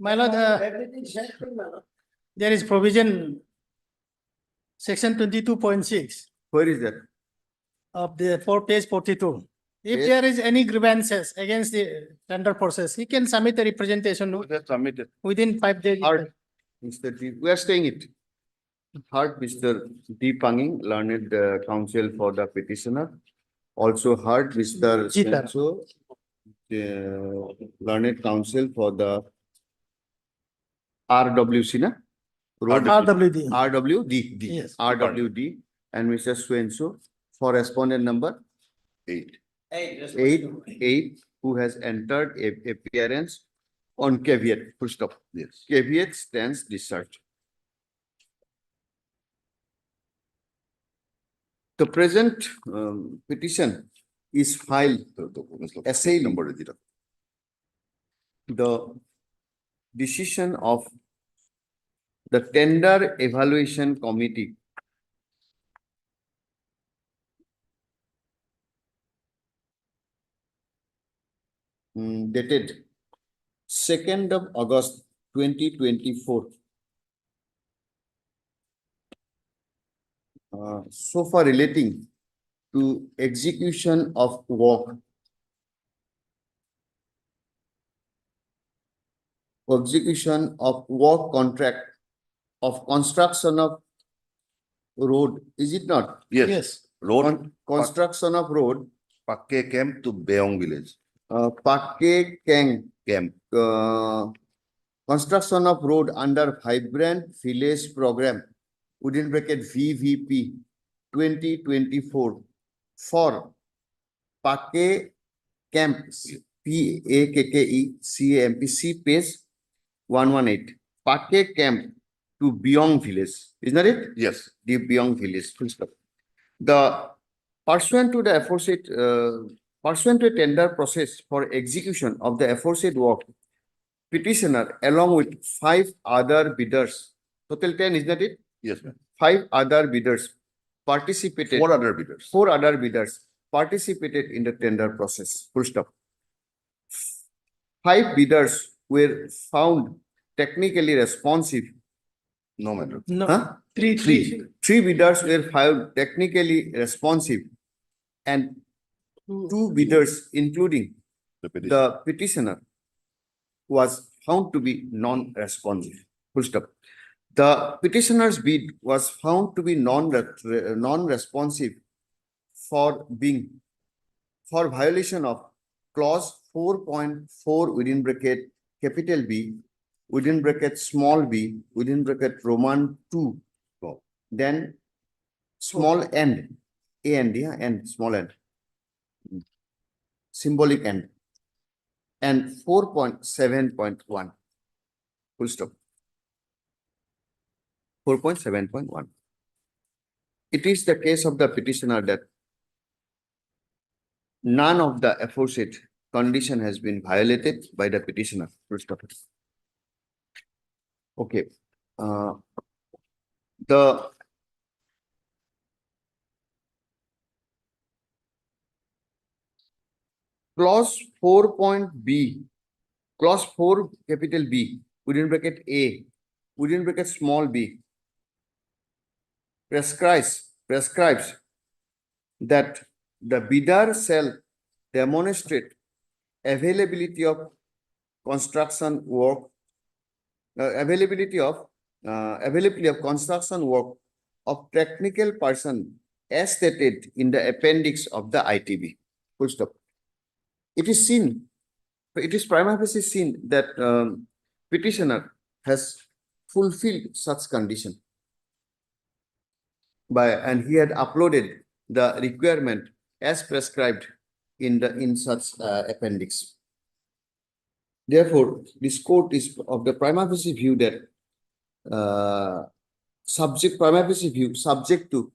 My lord, Everything is happening, my lord. there is provision. Section 22.6 Where is that? of the page 42. If Yes. there is any grievances against the tender process, he can submit a representation Just submitted. within 5 days. Art. Mr. D, we are staying it. Heard Mr. D Panging, learned counsel for the petitioner. Also heard Mr. Jeeta. Senso, learned counsel for the RWC, na? Road- RWD. RWD, Yes. RWD, and Mr. Swenso for respondent number 8. eight, who has entered a appearance on caveat, full stop. Yes. Caveat stands discharged. The present petition is filed, Essay Number zero. the decision of the tender evaluation committee dated 2nd of August 2024. So far relating to execution of work. Execution of work contract of construction of road, is it not? Yes. Yes. Road, Construction of road, Pakke camp to Beong village. Pakke Keng, Camp. construction of road under Vibrant Village Program, within bracket VVP 2024 for Pakke Camp, PAKKE C page 118. Pakke Camp to Beong Village, isn't that it? Yes. The Beong Village, full stop. The pursuant to the aforesaid, pursuant to a tender process for execution of the aforesaid work, petitioner along with 5 other bidders, total 10, is that it? Yes, ma'am. 5 other bidders participated. 4 other bidders. 4 other bidders participated in the tender process. Full stop. 5 bidders were found technically responsive. No matter. No, Huh? three. 3 bidders were found technically responsive, and 2 bidders, including The petition. the petitioner, was found to be non-responsive. Full stop. The petitioner's bid was found to be non-responsive for violation of clause 4.4 within bracket capital B, within bracket small b, within bracket Roman 2, then small n, and, yeah, and small n, symbolic n, and 4.7.1. Full stop. 4.7.1. It is the case of the petitioner that none of the aforesaid condition has been violated by the petitioner. Full stop. Okay. The clause 4.b, clause 4 capital B, within bracket A, within bracket small b, prescribes that the bidder shall demonstrate availability of construction work, availability of construction work of technical person as stated in the appendix of the ITB. Full stop. It is prima facie seen that petitioner has fulfilled such condition and he had uploaded the requirement as prescribed in such appendix. Therefore, this court is of the prima facie view that subject to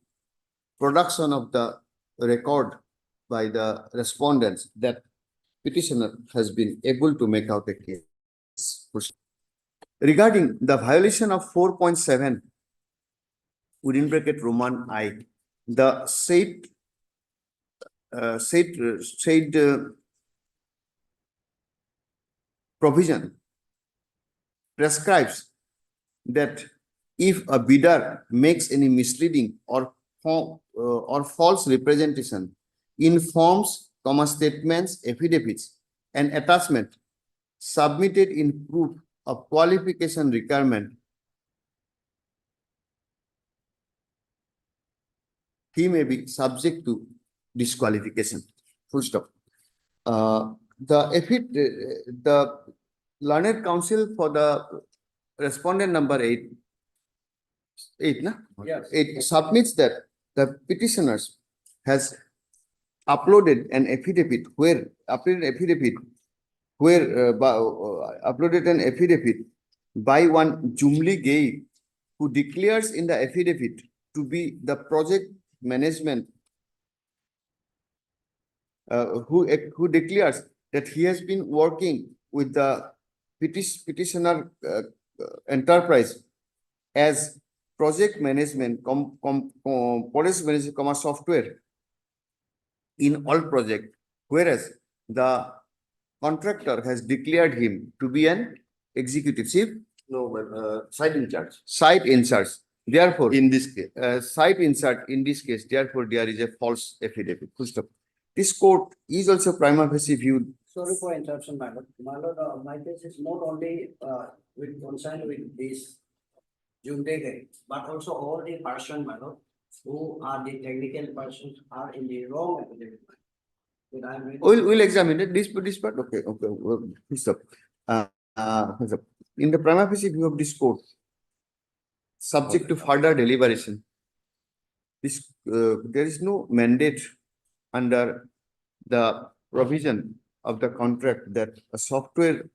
production of the record by the respondents that petitioner has been able to make out a case. Regarding the violation of 4.7 within bracket Roman I, the said provision prescribes that if a bidder makes any misleading or false representation in forms, statements, affidavits, and attachment submitted in proof of qualification requirement, he may be subject to disqualification. Full stop. The learned counsel for the respondent number 8, Yes. it submits that the petitioners has uploaded an affidavit by one Jumli Gay, who declares in the affidavit to be the project management, who declares that he has been working with the petitioner enterprise as project management, software in all project, whereas the contractor has declared him to be an executive chief. No, but site in charge. Site in charge. Therefore, In this case. site insert in this case, therefore, there is a false affidavit. Full stop. This court is also prima facie viewed. Sorry for interruption, my lord. My lord, my case is not only with concern with this Jumdege, but also all the person, my lord, who are the technical persons are in the wrong affidavit. That I am reading. We'll examine it. This part. Okay. Full stop. Full stop. In the prima facie view of this court, subject to further deliberation, there is no mandate under the provision of the contract that a software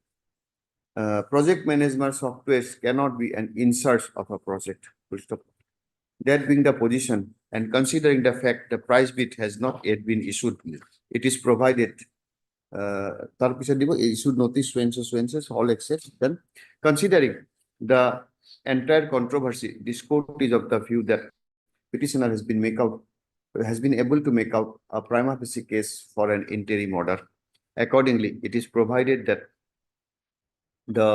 project management software cannot be an insert of a project. Full stop. That being the position, and considering the fact the price bid has not yet been issued, it is provided তার পিছত দিব issued notice so all except then considering the entire controversy, this court is of the view that petitioner has been able to make out a prima facie case for an interim order. Accordingly, it is provided that the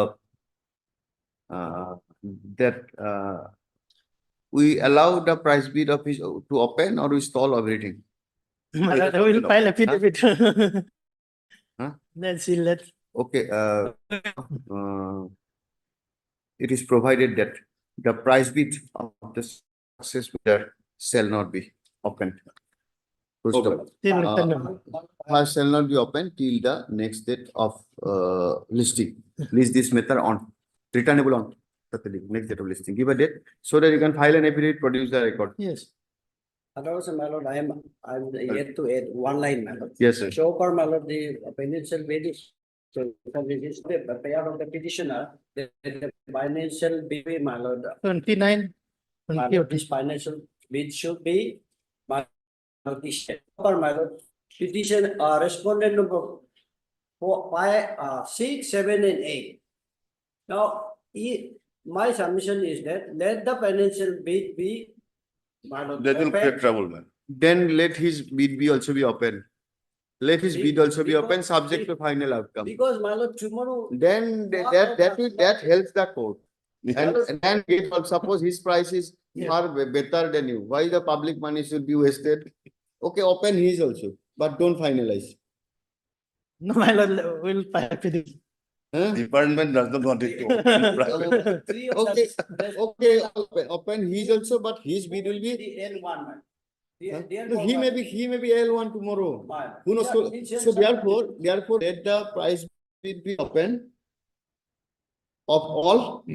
we allow the price bid of his to open or we stall everything. My lord, I will file affidavit. Huh? Let's see, let's. Okay, it is provided that the price bid of the success bidder shall not be opened. Full stop. Till Uh, return. Shall not be opened till the next date of listing. List this matter on returnable on next date of listing. Give a date so that you can file an affidavit, produce the record. Yes. Otherwise, my lord, I'm yet to add one line, my lord. Yes, sir. So far, my lord, the financial bid is, so this is the payout of the petitioner, the financial bid, my lord. 29. My lord, this financial bid should be, my lord, this, my lord, petition, respondent number 6, 7, and 8. Now, my submission is that let the financial bid be, my lord, That will open. create trouble, man. Then let his bid be also be open. Let his bid also be open, Because- subject to final outcome. Because, my lord, tomorrow. Then that helps the court. And suppose his price is far better than you. Why the public money should be wasted? Okay, open his also, but don't finalize. No, my lord, we'll file affidavit. Huh? Department does not want it to open private. Three of Okay, the- okay, open his also, but his bid will be. The L1, man. Huh? The No, he may be L1 tomorrow. Who knows? So therefore, let the price bid be open of all.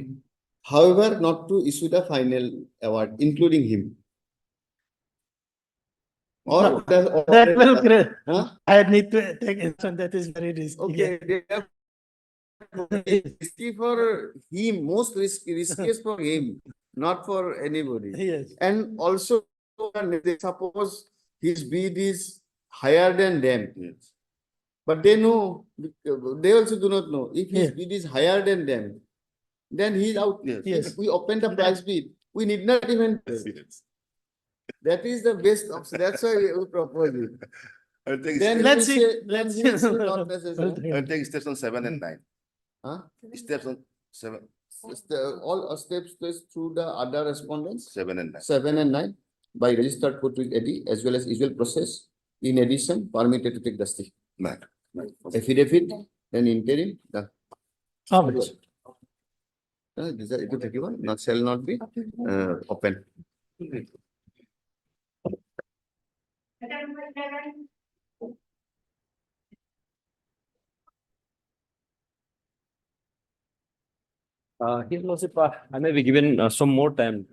However, not to issue the final award, including him. Or No, That will create, Huh? I need to take action, that is very risky. Okay, risky for him, most riskiest for him, not for anybody. Yes. And also, suppose his bid is higher than them. Yes. But they know, they also do not know. If his Yeah. bid is higher than them, then he's out. Yes. Yes. If we open the price bid, we need not even. That is the best option. That's why we propose it. I think, Then Let's we see, say, let's then we see. say not necessary. I think steps on 7 and 9. Huh? Steps on 7, All steps through the other respondents, 7 and 9. 7 and 9, by registered court with AD as well as usual process. In addition, permitted to take the stay. Man. Affidavit, then interim, the. How much? It will not shall not be open. Item number 11. His lordship, I may be given some more time.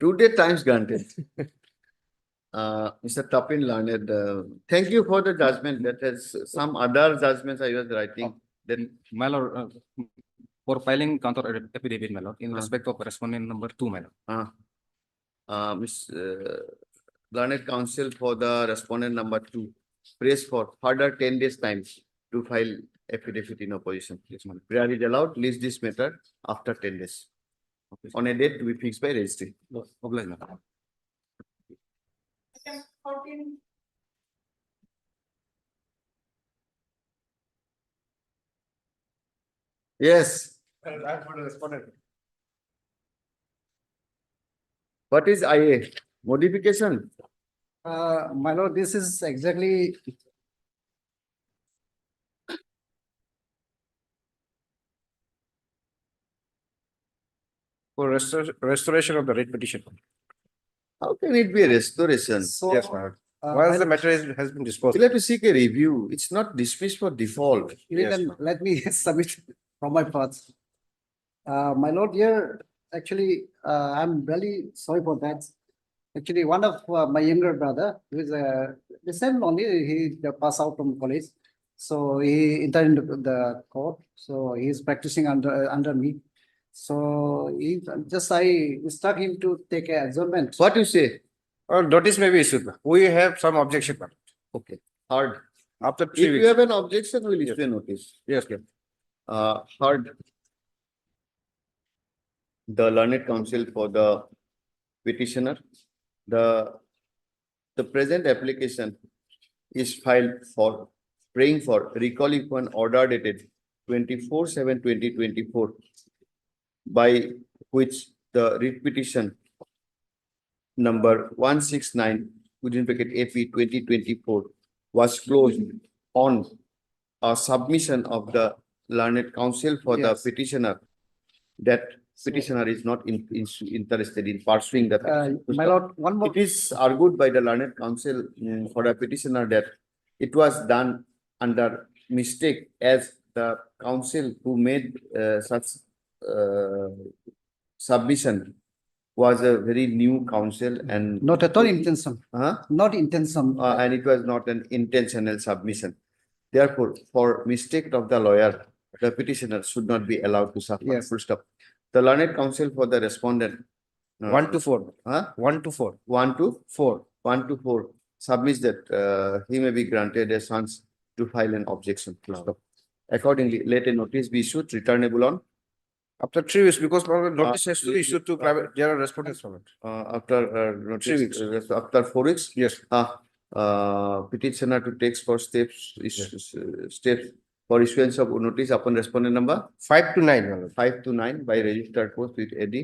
2 day times granted. Mr. Tapin Learned, thank you for the judgment. That has some other judgments I was writing. Then My lord, for filing counter affidavit, my lord, in respect of respondent number 2, my lord. Miss Learned Counsel for the respondent number 2, prays for further 10 days time to file affidavit in opposition. Yes, my lord. Prayer is allowed, list this matter after 10 days. On a date to be fixed by registry. Obliged, my lord. Item 14. Yes. What is IA? Modification? My lord, this is exactly. For restoration of the writ petition. How can it be a restoration? So, Yes, my lord. Once the matter has been disposed. You'll have to seek a review. It's not dismissed for default. Yes, let me submit from my parts. My lord, here, actually, I'm really sorry for that. Actually, one of my younger brother, who is the same only, he passed out from college. So he entered into the court. So he's practicing under me. So I instruct him to take a adjournment. What you say? Or notice may be issued. We have some objection. Okay, hard. After If 3 you weeks. have an objection, we'll issue a notice. Yes, yes. Heard the learned counsel for the petitioner. The present application is filed for praying for recalling one order dated 24/7/2024, by which the writ petition number 169 within bracket AP 2024 was closed on a submission of the learned counsel for the Yes. petitioner, that petitioner is not interested in pursuing the petition. My lord, one more. It is argued by the learned counsel for the petitioner that it was done under mistake, as the counsel who made such submission was a very new counsel and Not at all intention, Huh? not intention. And it was not an intentional submission. Therefore, for mistake of the lawyer, the petitioner should not be allowed to suffer. Yes. Full stop. The learned counsel for the respondent. 1 to 4. Huh? 1 to 4. 1 to 4. 1 to 4 submits that he may be granted a chance to file an objection. Full stop. Accordingly, let a notice be issued returnable on After 3 weeks, because notice has to be issued to private, there are respondents from it. after notice, 3 weeks. after 4 weeks. Yes. Petitioner to take for steps steps for issuance of notice upon respondent number 5 to 9. my lord. 5 to 9 by registered post with AD.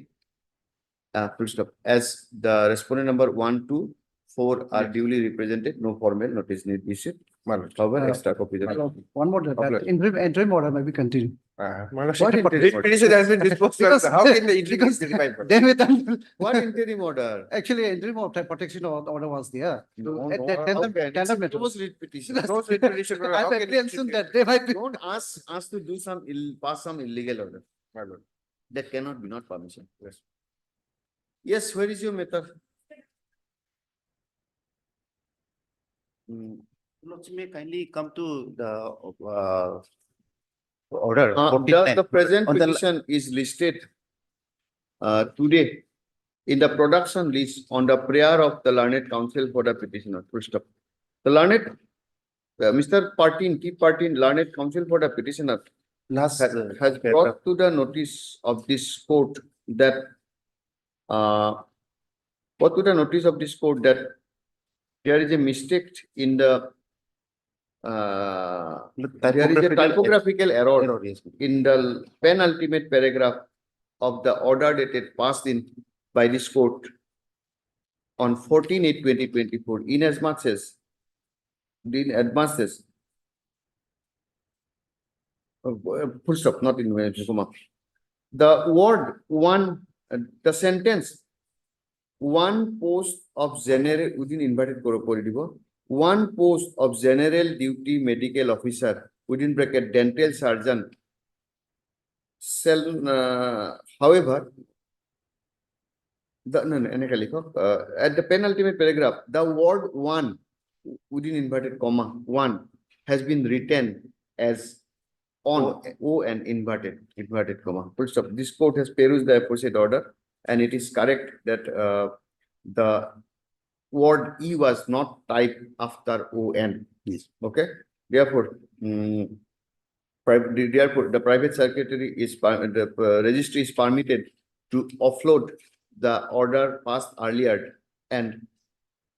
Full stop. As the respondent number 1 to 4 are duly represented, no formal notice need be issued. My lord. However, extra copy. My lord, one more, that Apply. interim order may be continued. My lord, What writ interim order? petition has been disposed of. Because- How can the interim because be revived? Then with them, What interim order? actually interim of type protection order was there. No, At no, that tender- okay, tender it's matter. closed writ petition. Close writ petition, I how have can it apprehension be- that they might be. Don't ask us to do some pass some illegal order. My lord. That cannot be, not permission. Yes. Yes, where is your method? Lordship may kindly come to the order. The 49. present On the- petition is listed today in the production list on the prayer of the learned counsel for the petitioner. Full stop. The learned, Mr. Partin, T. Partin, learned counsel for the petitioner Last. has brought to the notice of this court that brought to the notice of this court that there is a mistake in the there is a typographical error Error, yes. in the penultimate paragraph of the order dated passed in by this court on 14/8/2024, inasmuch as full stop, not in comma. The word one, the sentence one post of general within inverted corridor, one post of general duty medical officer within bracket dental surgeon shall, however, the no, no, at the penultimate paragraph, the word one within inverted comma one has been written as on O and inverted comma. Full stop. This court has perused the aforesaid order, and it is correct that the word E was not typed after ON. Yes. Okay. Therefore, the private secretary is the registry is permitted to offload the order passed earlier and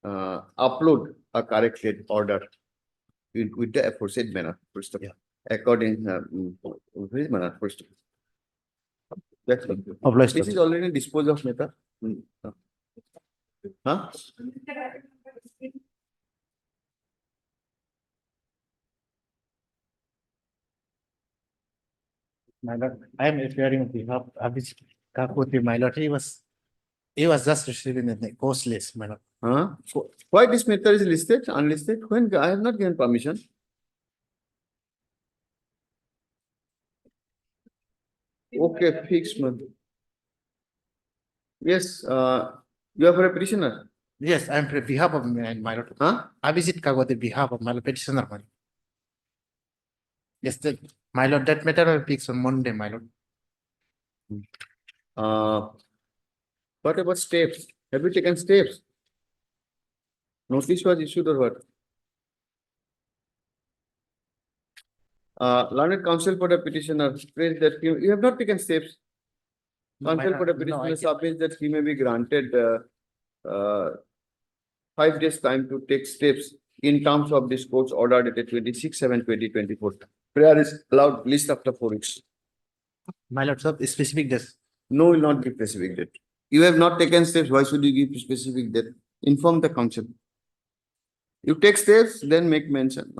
upload a corrected order with the aforesaid manner. Full stop. Yeah. According which manner? Full stop. That's all. Obliged. This is already disposed of matter. Huh? My lord, I am appearing on behalf of Abhijit Kapoor, my lord. He was just receiving the course list, my lord. Huh? Why this matter is listed, unlisted? When I have not given permission. Okay, fixed man. Yes, you are for a petitioner. Yes, I am on behalf of my lord. Huh? Abhijit Kapoor, behalf of my lord petitioner, my lord. Yes, my lord, that matter will fix on Monday, my lord. What about steps? Have you taken steps? Notice was issued or what? Learned counsel for the petitioner praised that you have not taken steps. Counsel for the petitioner submits that he may be granted 5 days time to take steps in terms of this court's order dated 26/7/2024. Prayer is allowed least after 4 weeks. My lord, sir, specific this. No, will not give specific date. You have not taken steps, why should you give specific date? Inform the council. You take steps, then make mention.